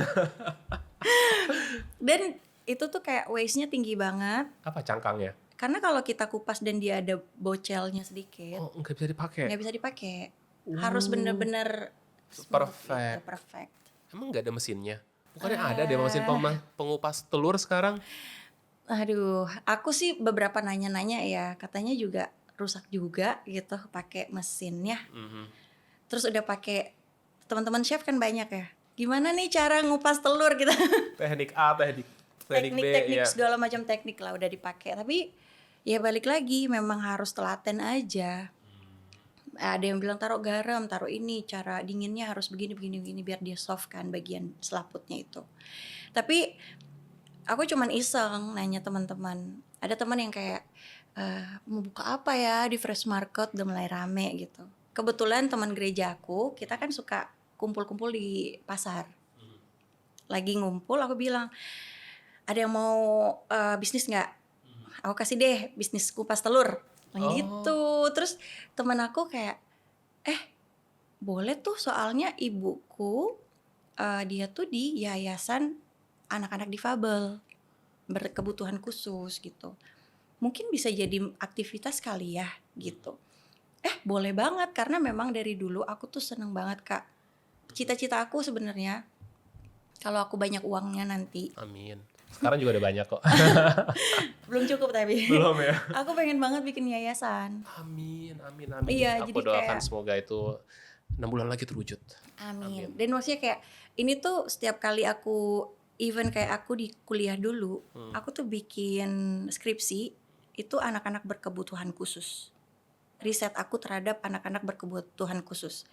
Dan itu tuh kayak waste-nya tinggi banget. Apa cangkangnya? Karena kalau kita kupas dan dia ada bocelnya sedikit, nggak bisa dipakai? Nggak bisa dipakai. Harus bener-bener perfect. Perfect. Emang nggak ada mesinnya? Bukannya ada deh mesin pengupas telur sekarang? Aduh, aku sih beberapa nanya-nanya ya, katanya juga rusak juga gitu pakai mesinnya. Terus udah pakai, teman-teman chef kan banyak ya. Gimana nih cara ngupas telur gitu? Teknik A, teknik B, teknik ya. segala macam teknik lah udah dipakai. Tapi ya balik lagi memang harus telaten aja. Ada yang bilang taruh garam, taruh ini, cara dinginnya harus begini biar dia soft kan bagian selaputnya itu. Tapi aku cuman iseng nanya teman-teman. Ada teman yang kayak mau buka apa ya di Fresh Market, udah mulai rame gitu. Kebetulan teman gereja aku, kita kan suka kumpul-kumpul di pasar. lagi ngumpul aku bilang, ada yang mau bisnis nggak? Aku kasih deh bisnis kupas telur. Gitu. Terus teman aku kayak, boleh tuh soalnya ibuku dia tuh di yayasan anak-anak difabel berkebutuhan khusus gitu. Mungkin bisa jadi aktivitas kali ya gitu. Boleh banget karena memang dari dulu aku tuh seneng banget Kak. Cita-cita aku sebenarnya kalau aku banyak uangnya nanti. Amin. Sekarang juga udah banyak kok. Belum cukup tapi. Belum ya. Aku pengen banget bikin yayasan. Amin. Iya, Aku jadi doakan kayak semoga itu 6 bulan lagi terwujud. amin. Dan maksudnya kayak ini tuh setiap kali aku even kayak aku di kuliah dulu, aku tuh bikin skripsi itu anak-anak berkebutuhan khusus. Riset aku terhadap anak-anak berkebutuhan khusus.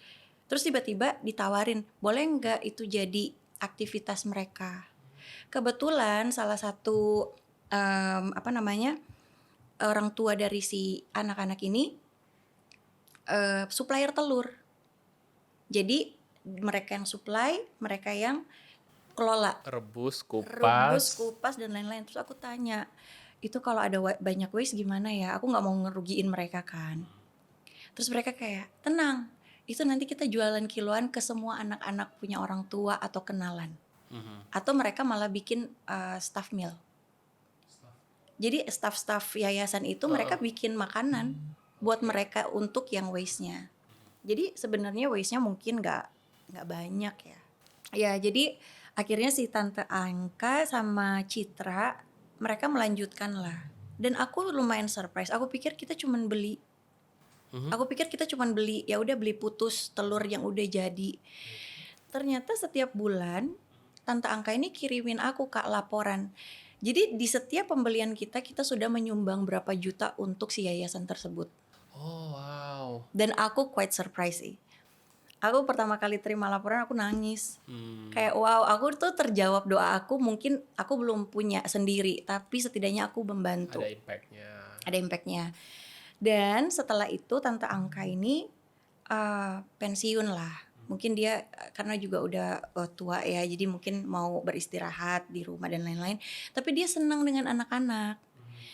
Terus tiba-tiba ditawarin, boleh nggak itu jadi aktivitas mereka? Kebetulan salah satu orang tua dari si anak-anak ini supplier telur. Jadi mereka yang supply, mereka yang kelola. Rebus, Rebus, kupas. kupas dan lain-lain. Terus aku tanya, itu kalau ada banyak waste gimana ya? Aku nggak mau ngerugiin mereka kan. Terus mereka kayak, tenang, itu nanti kita jualan kiloan ke semua anak-anak punya orang tua atau kenalan. Atau mereka malah bikin staff meal. Jadi staff-staff yayasan itu mereka bikin makanan buat mereka untuk yang waste-nya. Jadi sebenarnya waste-nya mungkin nggak banyak ya. Ya jadi akhirnya si Tante Angka sama Citra mereka melanjutkan lah. Dan aku lumayan surprise. Aku pikir kita cuman beli ya udah beli putus telur yang udah jadi. Ternyata setiap bulan Tante Angka ini kirimin aku Kak laporan. Jadi di setiap pembelian kita sudah menyumbang berapa juta untuk si yayasan tersebut. Oh wow. Dan aku quite surprise sih. Aku pertama kali terima laporan aku nangis. Kayak wow, aku tuh terjawab doa aku. Mungkin aku belum punya sendiri, tapi setidaknya aku membantu. Ada impactnya. Dan setelah itu Tante Angka ini pensiun lah. Mungkin dia karena juga udah tua ya, jadi mungkin mau beristirahat di rumah dan lain-lain. Tapi dia senang dengan anak-anak.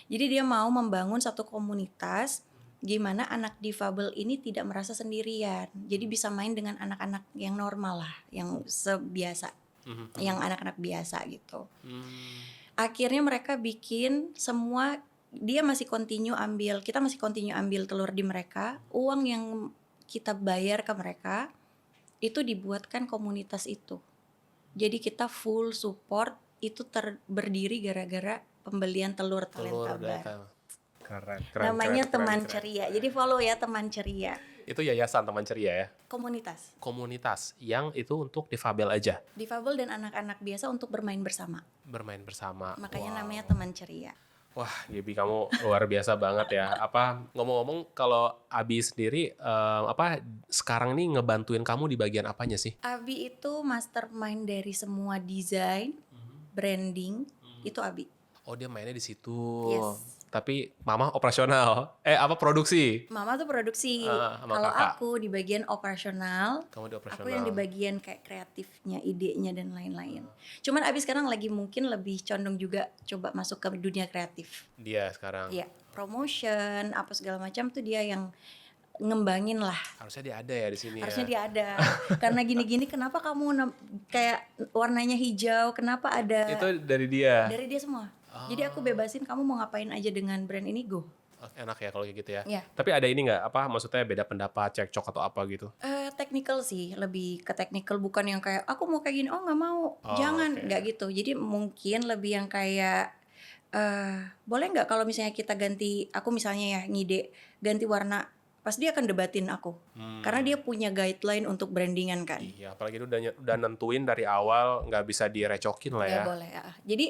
Jadi dia mau membangun satu komunitas gimana anak difabel ini tidak merasa sendirian. Jadi bisa main dengan anak-anak yang normal lah, yang sebiasa, yang anak-anak biasa gitu. Akhirnya mereka bikin semua, kita masih continue ambil telur di mereka, uang yang kita bayar ke mereka itu dibuatkan komunitas itu. Jadi kita full support itu berdiri gara-gara pembelian telur Talenta Bar. Keren, Namanya Teman Ceria. Jadi follow ya Teman Ceria. Itu yayasan Teman Ceria ya? Komunitas yang itu untuk difabel aja? Difabel dan anak-anak biasa untuk bermain bersama. Makanya namanya Teman Ceria. Wah, Gaby kamu luar biasa banget ya. Ngomong-ngomong kalau Abi sendiri sekarang nih ngebantuin kamu di bagian apanya sih? Abi itu mastermind dari semua desain, branding, itu Abi. Oh, dia mainnya di situ. Yes. Tapi mama operasional. Produksi. Mama tuh produksi. Kalau aku di bagian operasional. Kamu di operasional. Aku yang di bagian kayak kreatifnya, idenya dan lain-lain. Cuman Abi sekarang lagi mungkin lebih condong juga coba masuk ke dunia kreatif. Dia sekarang. Iya, promotion apa segala macam tuh dia yang ngembangin lah. Harusnya dia ada ya di sini. Harusnya dia ada. Karena gini-gini kenapa kamu kayak warnanya hijau? Kenapa ada? Itu dari dia. Dari dia semua. Jadi aku bebasin kamu mau ngapain aja dengan brand ini, go. Enak ya kalau gitu ya. Yeah. Tapi ada ini nggak? Maksudnya beda pendapat, cekcok atau apa gitu? Technical sih, lebih ke technical, bukan yang kayak aku mau kayak gini, oh nggak mau, jangan, nggak gitu. Jadi mungkin lebih yang kayak boleh nggak kalau misalnya kita ganti, aku misalnya ya ngide ganti warna, pas dia akan debatin aku, karena dia punya guideline untuk brandingan kan. Iya, apalagi itu udah nentuin dari awal, nggak bisa direcokin lah ya. Nggak boleh ya. Jadi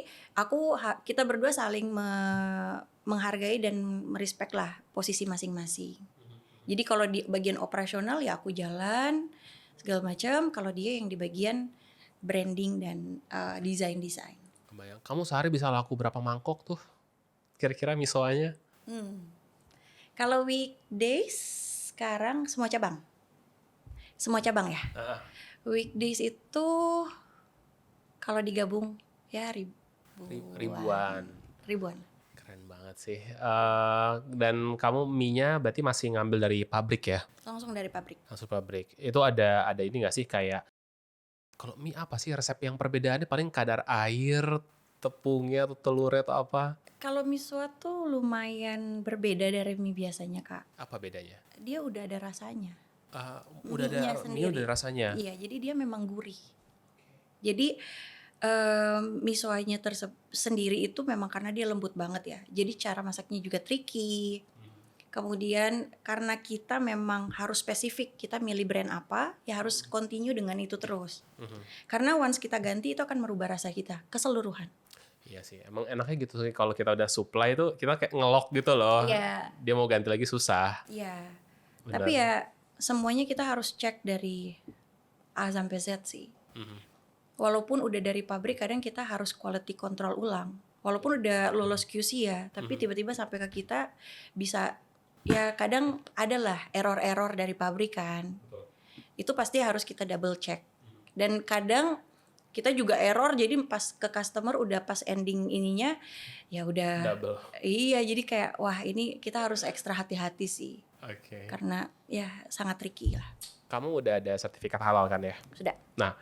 kita berdua saling menghargai dan merespek lah posisi masing-masing. Jadi kalau di bagian operasional ya aku jalan segala macam, kalau dia yang di bagian branding dan desain. Kebayang. Kamu sehari bisa laku berapa mangkok tuh? Kira-kira misoanya? Kalau weekdays sekarang semua cabang ya. Weekdays itu Kalau digabung ya Ribuan. ribuan. Keren banget sih. Dan kamu mie-nya berarti masih ngambil dari pabrik ya? Langsung dari pabrik. Langsung pabrik. Itu ada ini nggak sih kayak, kalau mie apa sih resep yang perbedaannya, paling kadar air, tepungnya atau telurnya atau apa? Kalau miswa tuh lumayan berbeda dari mie biasanya, Kak. Apa bedanya? Dia udah ada rasanya. Udah ada Mie-nya mie sendiri. udah ada rasanya. Iya, jadi dia memang gurih. Jadi misoanya sendiri itu memang karena dia lembut banget ya. Jadi cara masaknya juga tricky. Kemudian karena kita memang harus spesifik, kita milih brand apa, ya harus continue dengan itu terus. Karena once kita ganti itu akan merubah rasa kita keseluruhan. Iya sih, emang enaknya gitu sih kalau kita udah supply itu kita kayak ngelok gitu loh. Iya. Dia mau ganti lagi susah. Iya. Benar. Tapi ya semuanya kita harus cek dari A sampai Z sih. Walaupun udah dari pabrik, kadang kita harus quality control ulang. Walaupun udah lolos QC ya, tapi tiba-tiba sampai ke kita bisa, ya kadang adalah error-error dari pabrik kan. Itu pasti harus kita double check. Dan kadang kita juga error, jadi pas ke customer udah pas ending ininya, ya udah. Double. Iya, jadi kayak wah ini kita harus ekstra hati-hati sih. Oke. Karena ya sangat tricky lah. Kamu udah ada sertifikat halal kan ya? Sudah. Nah,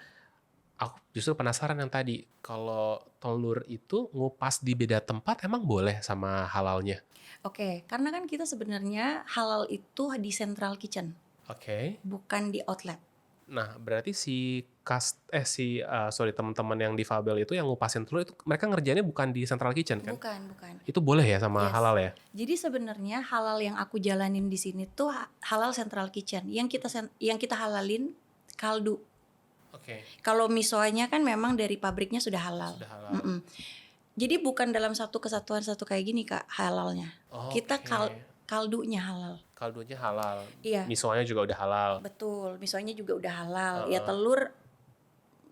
aku justru penasaran yang tadi, kalau telur itu ngupas di beda tempat emang boleh sama halalnya? Oke, karena kan kita sebenarnya halal itu di central kitchen, Oke. bukan di outlet. Nah, berarti teman-teman yang difabel itu yang ngupasin telur itu mereka ngerjainnya bukan di central kitchen kan? Bukan. Itu boleh ya sama Yes. halal ya? Jadi sebenarnya halal yang aku jalanin di sini tuh halal central kitchen. Yang kita halalin kaldu. Oke. Kalau misoanya kan memang dari pabriknya sudah halal. Sudah halal. Jadi bukan dalam satu kesatuan satu kayak gini Kak halalnya. Kita kaldunya halal. Kaldunya halal. Iya. Misonya juga udah halal. Betul, misonya juga udah halal. Ya telur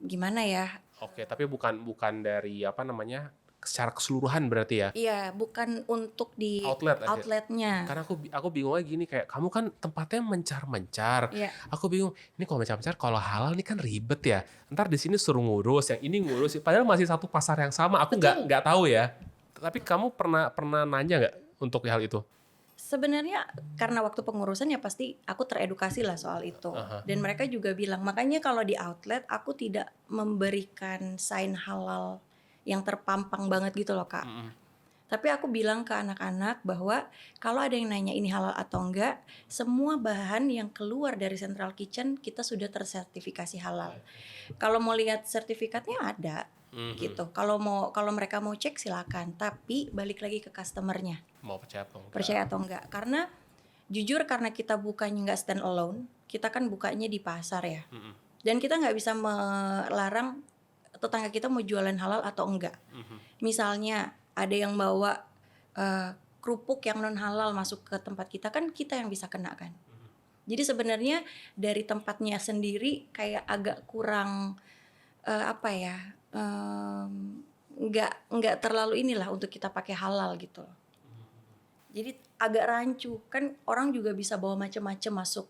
gimana ya? Oke, tapi bukan dari apa namanya? Secara keseluruhan berarti ya? Iya, bukan untuk di Outlet aja. outletnya. Karena aku bingung lagi gini, kayak kamu kan tempatnya mencar-mencar. Iya. Aku bingung, ini kalau mencar-mencar kalau halal ini kan ribet ya. Ntar di sini suruh ngurus, yang ini ngurus. Padahal masih satu pasar yang sama. Aku nggak tahu ya. Tapi kamu pernah nanya nggak untuk hal itu? Sebenarnya karena waktu pengurusan ya pasti aku teredukasi lah soal itu. Dan mereka juga bilang, makanya kalau di outlet aku tidak memberikan sign halal yang terpampang banget gitu loh Kak. Tapi aku bilang ke anak-anak bahwa kalau ada yang nanya ini halal atau enggak, semua bahan yang keluar dari central kitchen kita sudah tersertifikasi halal. Kalau mau lihat sertifikatnya ada gitu. Kalau mereka mau cek silakan, tapi balik lagi ke customernya. Mau percaya atau enggak? Percaya atau enggak? Karena jujur karena kita bukanya nggak stand alone, kita kan bukanya di pasar ya. Dan kita nggak bisa melarang tetangga kita mau jualan halal atau enggak. Misalnya ada yang bawa kerupuk yang non halal masuk ke tempat kita, kan kita yang bisa kena kan. Jadi sebenarnya dari tempatnya sendiri kayak agak kurang nggak terlalu inilah untuk kita pakai halal gitu. Jadi agak rancu, kan orang juga bisa bawa macam-macam masuk.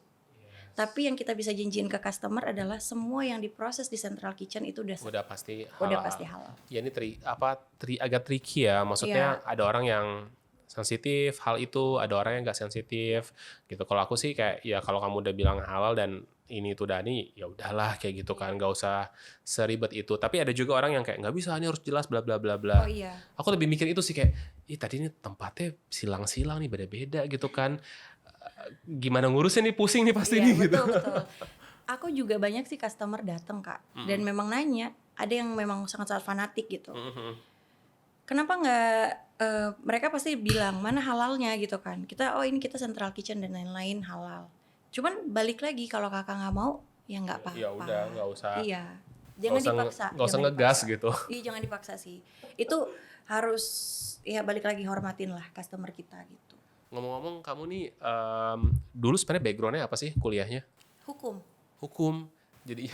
Tapi yang kita bisa janjiin ke customer adalah semua yang diproses di central kitchen itu udah pasti halal. Udah pasti halal. Ya ini agak tricky ya. Maksudnya ada orang yang sensitif hal itu, ada orang yang nggak sensitif gitu. Kalau aku sih kayak ya kalau kamu udah bilang halal dan ini tuh Dani, ya udahlah kayak gitu kan, nggak usah seribet itu. Tapi ada juga orang yang kayak nggak bisa, ini harus jelas bla bla bla bla. Oh iya. Aku lebih mikir itu sih kayak, tadi ini tempatnya silang-silang nih beda-beda gitu kan. Gimana ngurusin nih, pusing nih pasti nih gitu. Betul. Aku juga banyak sih customer datang Kak, dan memang nanya, ada yang memang sangat-sangat fanatik gitu. Kenapa nggak, mereka pasti bilang mana halalnya gitu kan. Ini kita central kitchen dan lain-lain halal. Cuman balik lagi kalau kakak nggak mau, ya nggak apa-apa. Ya udah, nggak usah. Iya, jangan dipaksa. Nggak usah ngegas gitu. Iya, jangan dipaksa sih. Itu harus ya balik lagi hormatin lah customer kita gitu. Ngomong-ngomong, kamu nih dulu sebenarnya backgroundnya apa sih kuliahnya? Hukum. Jadi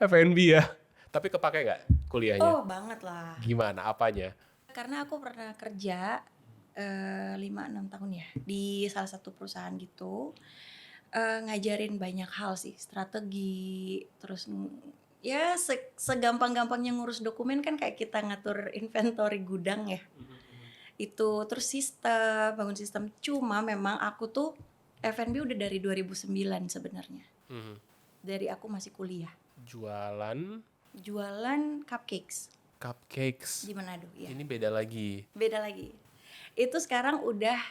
F&B ya. Tapi kepake nggak kuliahnya? Oh banget lah. Gimana? Apanya? Karena aku pernah kerja 5-6 tahun ya di salah satu perusahaan gitu, ngajarin banyak hal sih, strategi, terus Ya segampang-gampangnya ngurus dokumen kan kayak kita ngatur inventory gudang ya. Itu terus sistem, bangun sistem. Cuma memang aku tuh F&B udah dari 2009 sebenarnya. Mhm. Dari aku masih kuliah. Jualan cupcakes Cupcakes. di Manado ya. Ini beda lagi. Beda lagi. Itu sekarang udah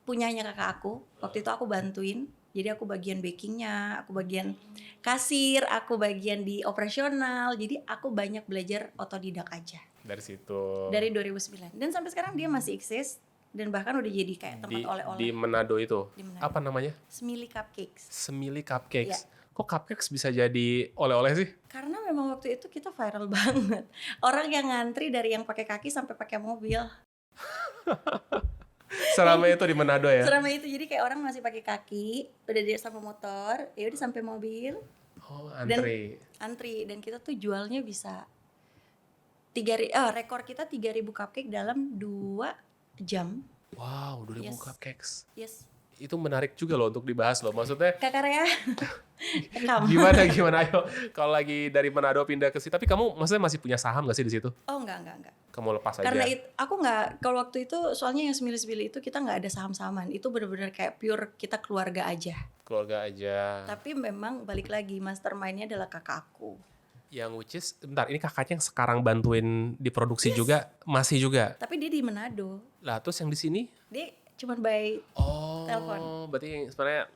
punyanya kakak aku. Waktu itu aku bantuin. Jadi aku bagian bakingnya, aku bagian kasir, aku bagian di operasional. Jadi aku banyak belajar otodidak aja. Dari situ. Dari 2009. Dan sampai sekarang dia masih eksis. Dan bahkan udah jadi kayak tempat Di oleh-oleh. Manado itu. Di Manado. Apa namanya? Semili Cupcakes. Semili Cupcakes. Iya. Kok cupcakes bisa jadi oleh-oleh sih? Karena memang waktu itu kita viral banget. Orang yang ngantri dari yang pakai kaki sampai pakai mobil. Selama itu di Manado ya? Selama itu jadi kayak orang masih pakai kaki, udah dia sama motor, ya udah sampai mobil. Oh, antri. Antri dan kita tuh jualnya bisa rekor kita 3.000 cupcake dalam 2 jam. Wow, 2000 Yes. cupcakes. Yes. Itu menarik juga loh untuk dibahas loh. Maksudnya Kakak Rea. Rekam. gimana ayo kalau lagi dari Manado pindah ke situ. Tapi kamu maksudnya masih punya saham gak sih di situ? Oh enggak. Kamu lepas aja. Karena aku nggak, kalau waktu itu soalnya yang semili-semili itu kita nggak ada saham-sahaman. Itu benar-benar kayak pure kita keluarga aja. Keluarga aja. Tapi memang balik lagi mastermind-nya adalah kakak aku. Yang which is, bentar, ini kakaknya yang sekarang bantuin diproduksi juga, masih juga. Tapi dia di Manado. Lah terus yang di sini? Dia cuma by telepon. Berarti sebenarnya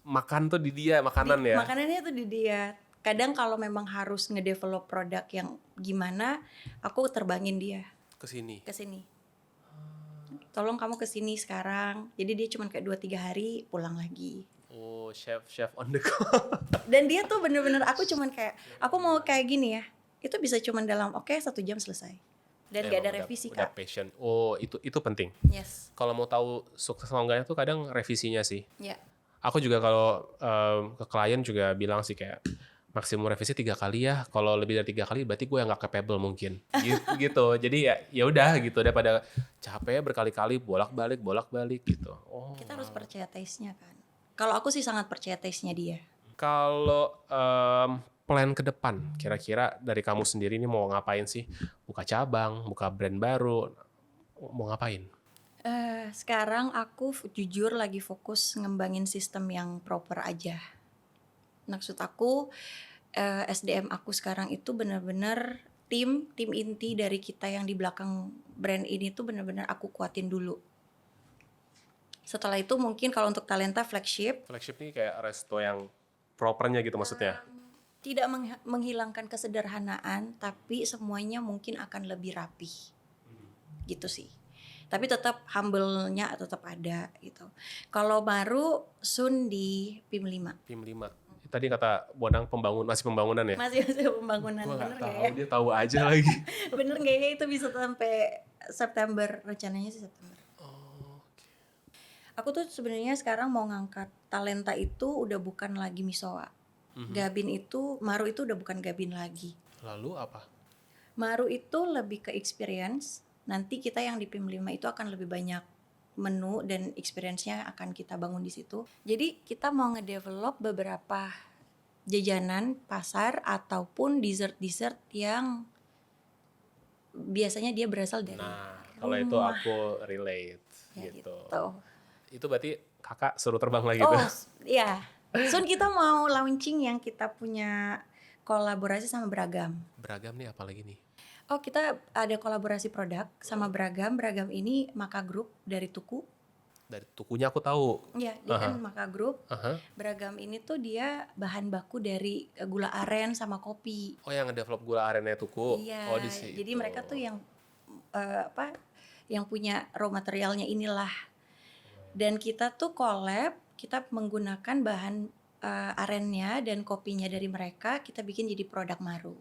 makan tuh di dia, makanan ya? Makanannya tuh di dia. Kadang kalau memang harus ngedevelop produk yang gimana, aku terbangin dia Ke sini. ke sini. Tolong kamu ke sini sekarang. Jadi dia cuma kayak 2-3 hari pulang lagi. Oh, chef on the go. Dan dia tuh bener-bener aku cuman kayak aku mau kayak gini ya. Itu bisa cuman dalam 1 jam selesai. Dan gak ada revisi udah Kak. passion. Oh, itu penting. Yes. Kalau mau tahu sukses atau enggaknya tuh kadang revisinya sih. Ya. Aku juga kalau ke klien juga bilang sih kayak maksimum revisi 3 kali ya. Kalau lebih dari 3 kali berarti gue yang nggak capable mungkin. Gitu. Jadi ya udah gitu daripada capek berkali-kali bolak-balik gitu. Oh. Kita harus percaya taste-nya kan. Kalau aku sih sangat percaya taste-nya dia. Kalau plan ke depan, kira-kira dari kamu sendiri ini mau ngapain sih? Buka cabang, buka brand baru, mau ngapain? Sekarang aku jujur lagi fokus ngembangin sistem yang proper aja. Maksud aku SDM aku sekarang itu benar-benar tim inti dari kita yang di belakang brand ini tuh benar-benar aku kuatin dulu. Setelah itu mungkin kalau untuk talenta flagship Flagship nih kayak resto yang propernya gitu maksudnya? tidak menghilangkan kesederhanaan, tapi semuanya mungkin akan lebih rapi. Gitu sih. Tapi tetap humble-nya tetap ada gitu. Kalau baru soon di PIM 5. PIM 5. Tadi kata Bonang masih pembangunan ya? Masih pembangunan. Gue Bener gak nggak tahu, ya? dia tahu aja lagi. Bener nggak ya itu bisa sampai September, rencananya sih September. Aku tuh sebenarnya sekarang mau ngangkat talenta itu udah bukan lagi Misoa. Gabin itu, Maru itu udah bukan Gabin lagi. Lalu apa? Maru itu lebih ke experience. Nanti kita yang di PIM 5 itu akan lebih banyak menu dan experience-nya akan kita bangun di situ. Jadi kita mau ngedevelop beberapa jajanan pasar ataupun dessert-dessert yang biasanya dia berasal dari kalau itu aku relate ya gitu. Itu berarti kakak suruh terbang lagi tuh? Oh iya, soon kita mau launching yang kita punya kolaborasi sama Beragam. Beragam nih apa lagi nih? Oh kita ada kolaborasi produk sama Beragam. Beragam ini Maka Group dari Tuku. Dari Tukunya aku tahu. Iya, dia kan Maka Group. Beragam ini tuh dia bahan baku dari gula aren sama kopi. Oh yang ngedevelop gula arennya Tuku? Iya, Oh di situ. jadi mereka tuh yang yang punya raw materialnya inilah. Dan kita tuh collab, kita menggunakan bahan arennya dan kopinya dari mereka, kita bikin jadi produk Maru.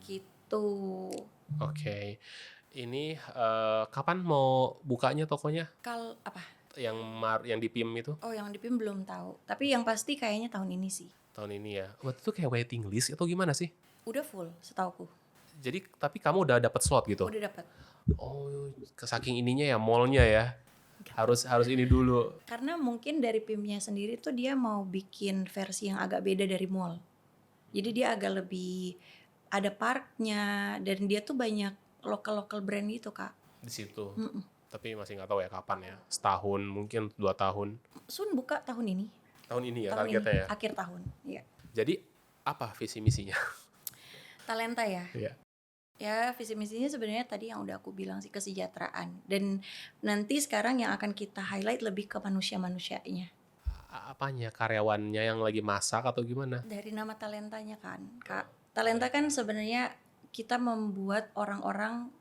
Gitu. Oke. Ini kapan mau bukanya tokonya? Apa? Yang di PIM itu? Oh, yang di PIM belum tahu. Tapi yang pasti kayaknya tahun ini sih. Tahun ini ya. Waktu itu kayak waiting list atau gimana sih? Udah full, setauku. Jadi tapi kamu udah dapat slot gitu? Udah dapat. Oh, saking ininya ya mallnya ya. Harus ini dulu. Karena mungkin dari PIM-nya sendiri tuh dia mau bikin versi yang agak beda dari mall. Jadi dia agak lebih ada parknya dan dia tuh banyak lokal brand gitu Kak. Di situ. Mm-mm. Tapi masih nggak tahu ya kapan ya. Setahun, mungkin 2 tahun. Soon buka tahun ini. Tahun ini ya Tahun targetnya ini, ya. akhir tahun. Iya. Jadi apa visi misinya? Talenta ya. Iya. Ya visi misinya sebenarnya tadi yang udah aku bilang sih, kesejahteraan. Dan nanti sekarang yang akan kita highlight lebih ke manusia-manusianya. Apanya? Karyawannya yang lagi masak atau gimana? Dari nama talentanya kan Kak. Talenta kan sebenarnya kita membuat orang-orang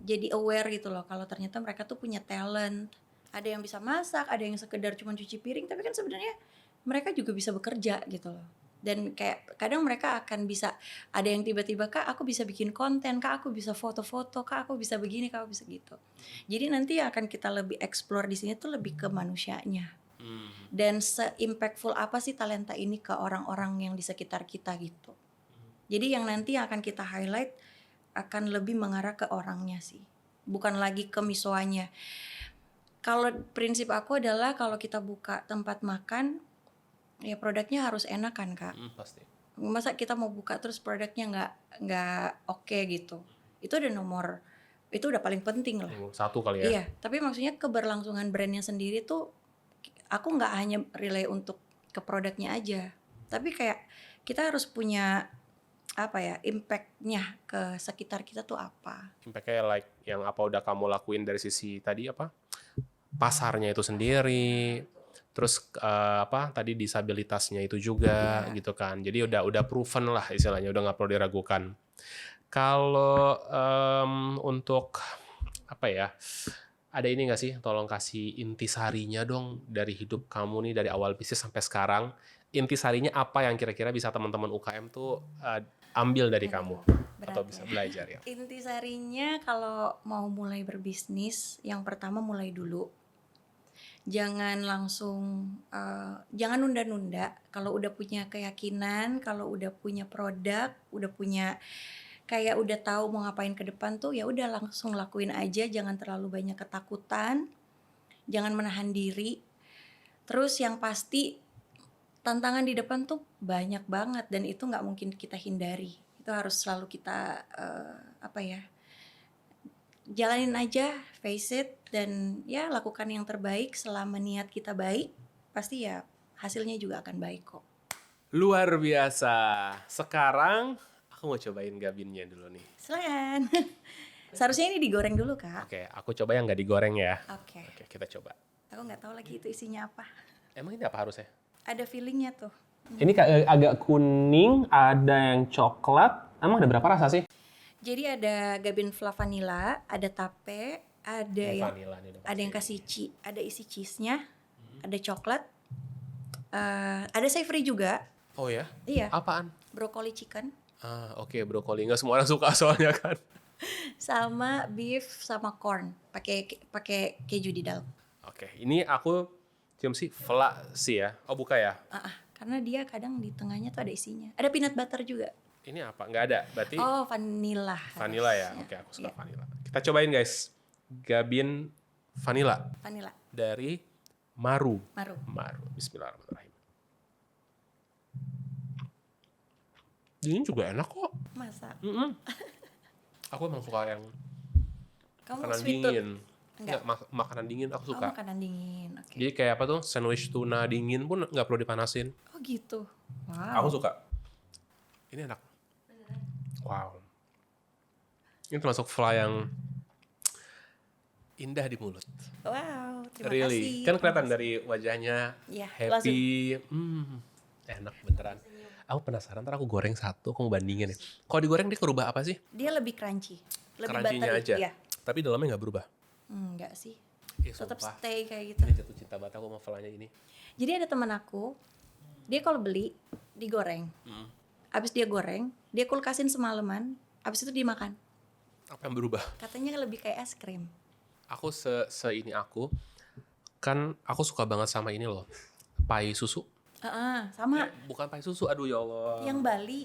jadi aware gitu loh, kalau ternyata mereka tuh punya talent. Ada yang bisa masak, ada yang sekedar cuma cuci piring, tapi kan sebenarnya mereka juga bisa bekerja gitu loh. Dan kayak kadang mereka akan bisa, ada yang tiba-tiba Kak aku bisa bikin konten, Kak aku bisa foto-foto, Kak aku bisa begini, Kak aku bisa gitu. Jadi nanti yang akan kita lebih explore di sini tuh lebih ke manusianya. Dan se-impactful apa sih talenta ini ke orang-orang yang di sekitar kita gitu. Jadi yang nanti yang akan kita highlight akan lebih mengarah ke orangnya sih, bukan lagi ke misoanya. Kalau prinsip aku adalah kalau kita buka tempat makan, ya produknya harus enak kan Kak. Pasti. Masa kita mau buka terus produknya nggak oke gitu. Itu udah paling penting lah. Satu kali ya. Iya, tapi maksudnya keberlangsungan brandnya sendiri tuh aku nggak hanya relay untuk ke produknya aja, tapi kayak kita harus punya apa ya, impact-nya ke sekitar kita tuh apa. Impact-nya like yang apa udah kamu lakuin dari sisi tadi apa? Pasarnya itu sendiri. Terus apa tadi disabilitasnya itu juga gitu kan. Jadi udah proven lah istilahnya, udah nggak perlu diragukan. Kalau untuk apa ya? Ada ini nggak sih? Tolong kasih intisarinya dong dari hidup kamu nih dari awal bisnis sampai sekarang. Intisarinya apa yang kira-kira bisa teman-teman UKM tuh ambil dari kamu atau bisa belajar ya? Intisarinya kalau mau mulai berbisnis, yang pertama mulai dulu. Jangan langsung, jangan nunda-nunda. Kalau udah punya keyakinan, kalau udah punya produk, udah punya kayak udah tahu mau ngapain ke depan tuh, ya udah langsung lakuin aja. Jangan terlalu banyak ketakutan, jangan menahan diri. Terus yang pasti tantangan di depan tuh banyak banget dan itu nggak mungkin kita hindari. Itu harus selalu kita jalanin aja, face it, dan ya lakukan yang terbaik. Selama niat kita baik, pasti ya hasilnya juga akan baik kok. Luar biasa. Sekarang aku mau cobain gabinnya dulu nih. Silakan. Seharusnya ini digoreng dulu Kak. Oke, aku coba yang nggak digoreng ya. Oke, kita coba. aku nggak tahu lagi itu isinya apa. Emang ini apa harusnya? Ada feelingnya tuh. Ini agak kuning, ada yang coklat. Emang ada berapa rasa sih? Jadi ada Gabin Fla Vanilla, ada tape, ada yang kasih ada isi cheese-nya, ada coklat, ada savory juga. Oh ya? Iya. Apaan? Brokoli chicken. Oke, brokoli. Nggak semua orang suka soalnya kan. Sama beef sama corn, pakai keju di dalam. Oke, ini aku cium sih fla sih ya. Oh buka ya? Karena dia kadang di tengahnya tuh ada isinya. Ada peanut butter juga. Ini apa? Nggak ada, berarti? Oh, vanilla. Vanilla ya? Oke, aku suka vanilla. Kita cobain guys. Gabin vanilla. Vanilla. Dari Maru. Bismillahirrahmanirrahim. Ini juga enak kok. Masa? Aku emang suka yang Kamu makanan sweet tooth? dingin. Enggak, makanan dingin aku suka. Oh, makanan dingin. Okay. Jadi kayak apa tuh, sandwich tuna dingin pun nggak perlu dipanasin. Oh gitu. Wow. Aku suka. Ini enak. Wow. Ini termasuk fly yang indah di mulut. Wow, terima Really. kasih. Kan kelihatan dari wajahnya happy. Enak beneran. Aku penasaran, ntar aku goreng satu, aku mau bandingin ya. Kalau digoreng dia kerubah apa sih? Dia lebih crunchy. Lebih Crunchy-nya buttery. aja. Iya. Tapi dalamnya nggak berubah. Enggak sih. Tetap Sumpah. stay kayak gitu. Ini jatuh cinta banget aku sama fly-nya ini. Jadi ada teman aku, dia kalau beli digoreng. Abis dia goreng, dia kulkasin semalaman, abis itu dimakan. Apa yang berubah? Katanya lebih kayak es krim. Aku kan aku suka banget sama ini loh, pai susu. Sama. Bukan pai susu, aduh ya Allah. Yang Bali.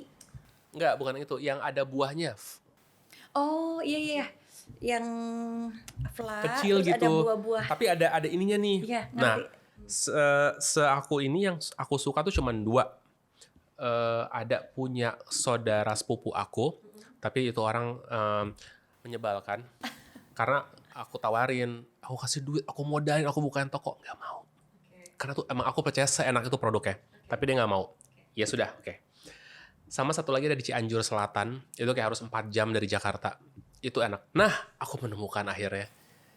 Enggak, bukan itu, yang ada buahnya. Oh iya. Yang flat, Kecil terus gitu. ada buah-buah. Tapi ada ininya nih. Iya, nah, ngerti. aku ini yang aku suka tuh cuman 2. ada punya saudara sepupu aku, tapi itu orang menyebalkan. Karena aku tawarin, aku kasih duit, aku modalin, aku bukain toko, nggak mau. Karena tuh emang aku percaya seenak itu produknya, tapi dia nggak mau. Ya sudah, oke. Sama satu lagi ada di Cianjur Selatan, itu kayak harus 4 jam dari Jakarta. Itu enak. Nah, aku menemukan akhirnya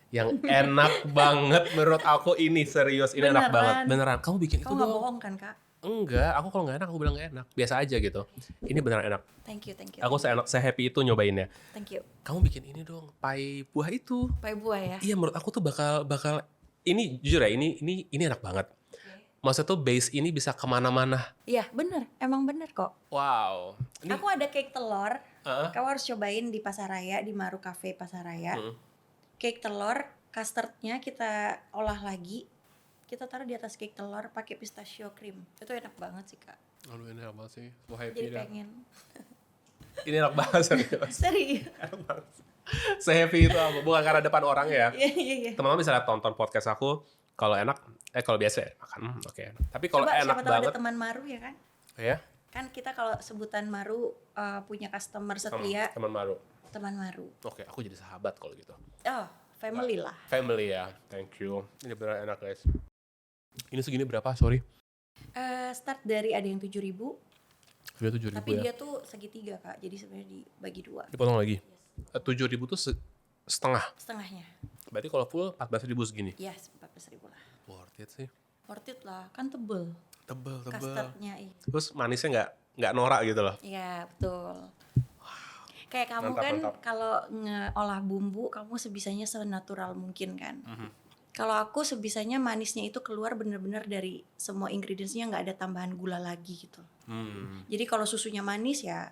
yang enak banget menurut aku ini, serius, ini enak banget. Beneran, kamu bikin itu Kamu nggak dong. bohong kan kak? Enggak, aku kalau nggak enak, aku bilang nggak enak. Biasa aja gitu. Ini beneran enak. Thank you. Aku se-happy itu nyobainnya. Thank you. Kamu bikin ini dong, pai buah itu. Pai buah ya? Iya, menurut aku tuh bakal ini jujur ya, ini enak banget. Maksudnya tuh base ini bisa kemana-mana. Iya bener, emang bener kok. Wow. Ini, Aku ada cake telur, kamu harus cobain di Pasaraya, di Maru Cafe Pasaraya. Cake telur, custardnya kita olah lagi, kita taruh di atas cake telur pakai pistachio cream. Itu enak banget sih kak. aduh ini enak banget sih. So happy Jadi dah. pengen. Ini enak banget serius. Serius? Enak banget. Se-happy itu aku, bukan karena depan orang ya. Iya. Teman-teman bisa lihat tonton podcast aku, kalau enak, kalau biasa makan, oke. Tapi kalau Coba enak siapa tahu banget, ada teman Maru ya kan? ya, Kan kita kalau sebutan Maru punya customer setia, teman baru. teman Maru. Oke, aku jadi sahabat kalau gitu. Oh, family lah. Family ya, thank you. Ini beneran enak guys. Ini segini berapa? Sorry. Start dari ada yang 7.000, Sudah 7.000 tapi ya. dia tuh segitiga kak, jadi sebenarnya dibagi 2. Dipotong lagi. 7.000 tuh setengah. Setengahnya. Berarti kalau full 14.000 segini. Ya, 14.000 lah. Worth it sih. Worth it lah, kan tebel. Tebel. Custardnya iya. Terus manisnya nggak norak gitu loh. Iya, betul. Kayak kamu Mantap, kan mantap. kalau ngeolah bumbu, kamu sebisanya senatural mungkin kan. Kalau aku sebisanya manisnya itu keluar bener-bener dari semua ingredientsnya, nggak ada tambahan gula lagi gitu. Jadi kalau susunya manis ya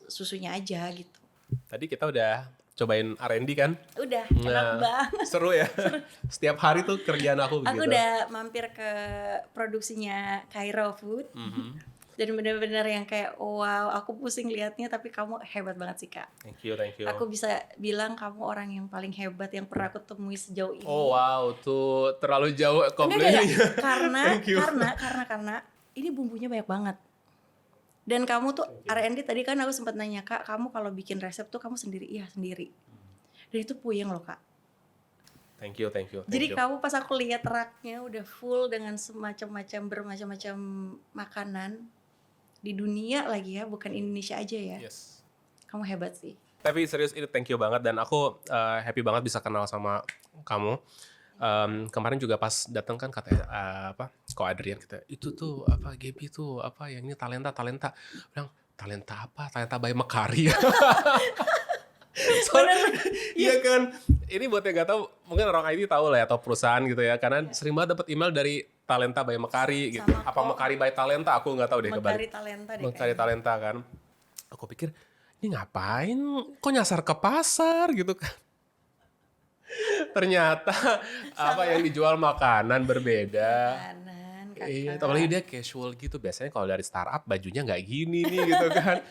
susunya aja gitu. Tadi kita udah cobain R&D kan? Udah, enak banget. Seru ya. Setiap hari tuh kerjaan aku begitu. Aku udah mampir ke produksinya Cairo Food. Dan bener-bener yang kayak wow, aku pusing liatnya, tapi kamu hebat banget sih kak. Thank you. Aku bisa bilang kamu orang yang paling hebat yang pernah aku temui sejauh ini. Oh wow, tuh terlalu jauh Enggak. komplainnya. Thank you. Karena ini bumbunya banyak banget. Dan kamu tuh R&D tadi kan aku sempat nanya kak, kamu kalau bikin resep tuh kamu sendiri? Iya sendiri. Dan itu puyeng loh kak. Thank you. Jadi kamu pas aku lihat raknya udah full dengan bermacam-macam makanan di dunia lagi ya, bukan Indonesia aja ya. Yes. Kamu hebat sih. Tapi serius ini thank you banget, dan aku happy banget bisa kenal sama kamu. Kemarin juga pas datang kan katanya Ko Adrian kita itu tuh Gaby tuh yang ini talenta bilang talenta apa, talenta by Mekari. Iya kan, ini buat yang nggak tahu mungkin orang IT tahu lah ya, atau perusahaan gitu ya, karena sering banget dapat email dari talenta by Mekari gitu. Apa Mekari by talenta, aku nggak tahu deh. Mekari talenta deh. Mekari talenta kan. Aku pikir ini ngapain, kok nyasar ke pasar gitu kan. Ternyata yang dijual makanan berbeda. Makanan, Iya, apalagi dia casual gitu. Biasanya kalau dari startup bajunya nggak gini nih gitu kan.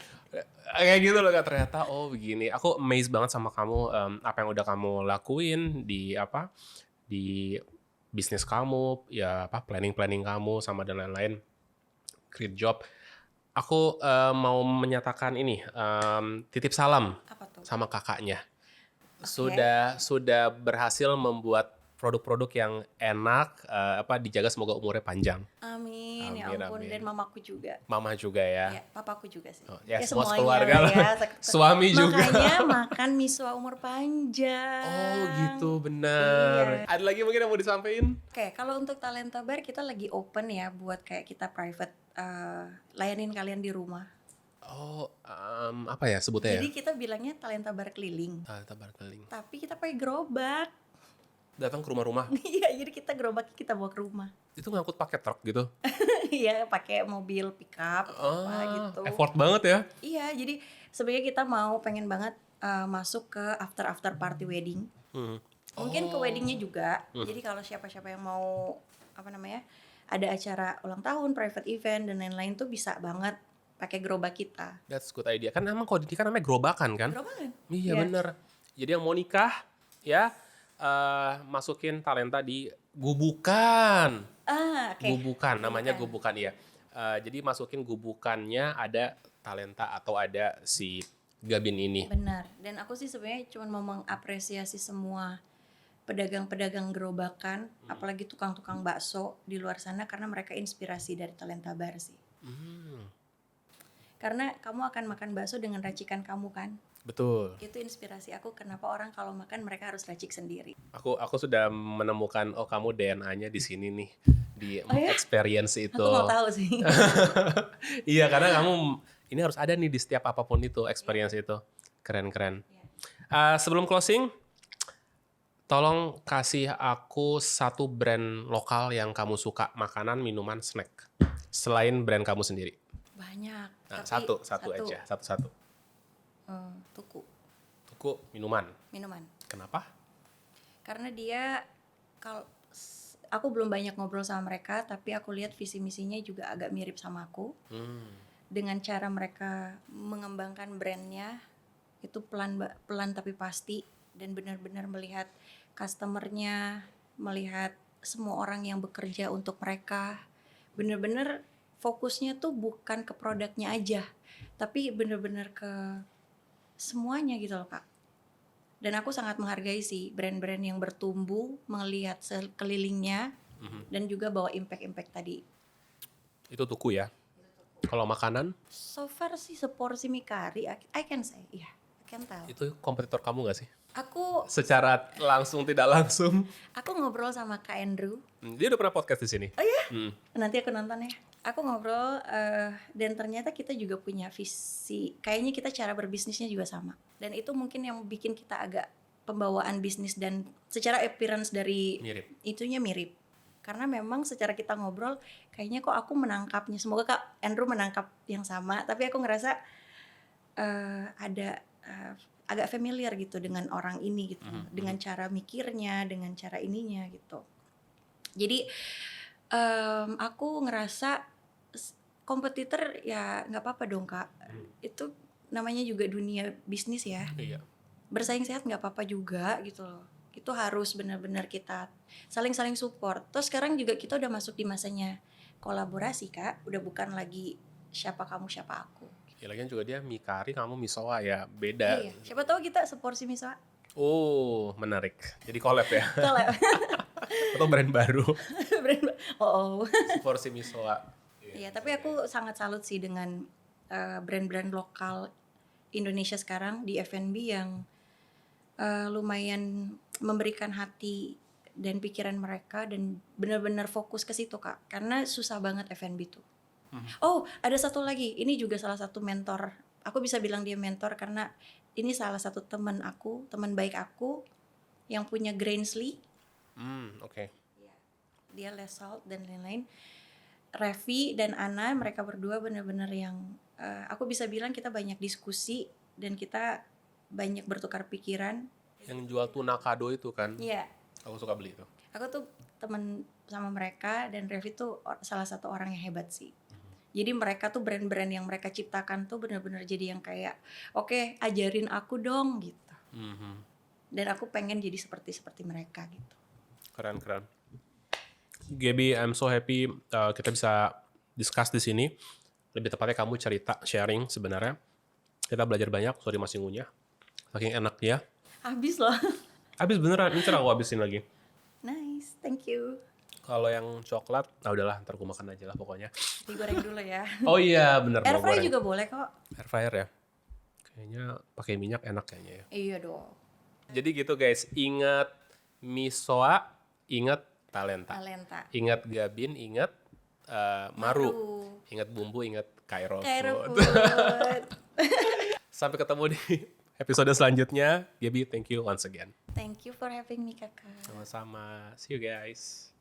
Kayak gitu loh Kak, ternyata begini. Aku amazed banget sama kamu, apa yang udah kamu lakuin di bisnis kamu, ya planning kamu sama dan lain-lain. Great job. Aku mau menyatakan ini, titip salam Apa tuh? sama kakaknya. Sudah berhasil membuat produk-produk yang enak, dijaga semoga umurnya panjang. Amin, ya ampun. Amin. Dan mamaku juga. Mama juga ya. Ya, papaku juga sih. Oh, ya, Ya semua semuanya sekeluarga lah. ya. Suami juga. Makanya makan miswa umur panjang. Oh gitu, benar. Iya. Ada lagi mungkin yang mau disampaikan? Oke, kalau untuk Talenta Bar kita lagi open ya buat kayak kita private layanin kalian di rumah. Oh, apa ya sebutnya Jadi ya? kita bilangnya Talenta Bar keliling. Talenta bar keliling. Tapi kita pakai gerobak. Datang ke rumah-rumah. Iya, jadi kita gerobaknya kita bawa ke rumah. Itu ngangkut pakai truk gitu. Iya, pakai mobil pickup apa gitu. Effort banget ya. Iya, jadi sebenarnya kita pengen banget masuk ke after party wedding. Mungkin ke weddingnya juga. Jadi kalau siapa-siapa yang mau ada acara ulang tahun, private event dan lain-lain tuh bisa banget pakai gerobak kita. That's good idea. Kan emang kalau nikah namanya gerobakan kan? Gerobakan. Iya bener. Jadi yang mau nikah ya masukin Talenta di gubukan. Oke. Gubukan, namanya gubukan ya. Jadi masukin gubukannya ada talenta atau ada si Gabin ini. Benar. Dan aku sih sebenarnya cuma mau mengapresiasi semua pedagang-pedagang gerobakan, apalagi tukang-tukang bakso di luar sana karena mereka inspirasi dari Talenta Bar sih. Karena kamu akan makan bakso dengan racikan kamu kan? Betul. Itu inspirasi aku kenapa orang kalau makan mereka harus racik sendiri. Aku sudah menemukan kamu DNA-nya di sini nih di ya? experience itu. Aku mau tahu sih. Iya, karena kamu ini harus ada nih di setiap apapun itu experience itu. Keren-keren. Sebelum closing, tolong kasih aku satu brand lokal yang kamu suka, makanan, minuman, snack. Selain brand kamu sendiri. Banyak. Nah, tapi satu aja, satu-satu. Tuku. Tuku, minuman. Kenapa? Karena dia aku belum banyak ngobrol sama mereka, tapi aku lihat visi misinya juga agak mirip sama aku. Dengan cara mereka mengembangkan brandnya itu pelan tapi pasti, dan benar-benar melihat customernya, melihat semua orang yang bekerja untuk mereka. Benar-benar fokusnya tuh bukan ke produknya aja, tapi benar-benar ke semuanya gitu loh Kak. Dan aku sangat menghargai sih brand-brand yang bertumbuh, melihat sekelilingnya, dan juga bawa impact-impact tadi. Itu Tuku ya. Kalau makanan? So far sih seporsi mie kari, I can say, yeah, I can tell. Itu kompetitor kamu gak sih? Aku Secara langsung tidak langsung. Aku ngobrol sama Kak Andrew. Dia udah pernah podcast di sini. Oh iya? Nanti aku nonton ya. Aku ngobrol dan ternyata kita juga punya visi. Kayaknya kita cara berbisnisnya juga sama. Dan itu mungkin yang bikin kita agak pembawaan bisnis dan secara appearance dari itunya mirip. Karena memang secara kita ngobrol kayaknya kok aku menangkapnya. Semoga Kak Andrew menangkap yang sama. Tapi aku ngerasa ada agak familiar gitu dengan orang ini gitu. Dengan cara mikirnya, dengan cara ininya gitu. Jadi aku ngerasa kompetitor ya nggak apa-apa dong Kak. Itu namanya juga dunia bisnis ya. Iya. Bersaing sehat nggak apa-apa juga gitu loh. Itu harus benar-benar kita saling-saling support. Terus sekarang juga kita udah masuk di masanya kolaborasi Kak. Udah bukan lagi siapa kamu siapa aku. Ya lagian juga dia mie kari, kamu misoa ya beda. Iya. Siapa tahu kita seporsi misoa. Oh, menarik. Jadi collab ya. Collab. Atau brand baru. Oh. Seporsi misoa. Iya, tapi aku sangat salut sih dengan brand-brand lokal Indonesia sekarang di F&B yang lumayan memberikan hati dan pikiran mereka dan benar-benar fokus ke situ Kak. Karena susah banget F&B tuh. Oh, ada satu lagi. Ini juga salah satu mentor. Aku bisa bilang dia mentor karena ini salah satu teman baik aku yang punya Grainsly. Oke. Dia Les Salt dan lain-lain. Revi dan Ana, mereka berdua benar-benar yang aku bisa bilang kita banyak diskusi dan kita banyak bertukar pikiran. Yang jual tuna kado itu kan? Iya. Aku suka beli itu. Aku tuh teman sama mereka dan Revi tuh salah satu orang yang hebat sih. Jadi mereka tuh brand-brand yang mereka ciptakan tuh benar-benar jadi yang kayak oke, ajarin aku dong gitu. Dan aku pengen jadi seperti mereka gitu. Keren. Gaby, I'm so happy kita bisa discuss di sini. Lebih tepatnya kamu cerita, sharing sebenarnya. Kita belajar banyak, sorry masih ngunyah. Saking enaknya. Habis loh. Habis beneran, ini aku habisin lagi. Nice, thank you. Kalau yang coklat, udah lah, ntar gue makan aja lah pokoknya. Digoreng dulu ya. Oh iya, bener. Air fryer juga boleh kok. Air fryer ya? Kayaknya pakai minyak enak kayaknya ya. Iya dong. Jadi gitu guys, ingat misoa, ingat talenta. Ingat Gabin, ingat Maru. Ingat bumbu, ingat Kairo Food. Sampai ketemu di episode selanjutnya. Gaby, thank you once again. Thank you for having me, Kakak. Sama-sama. See you guys.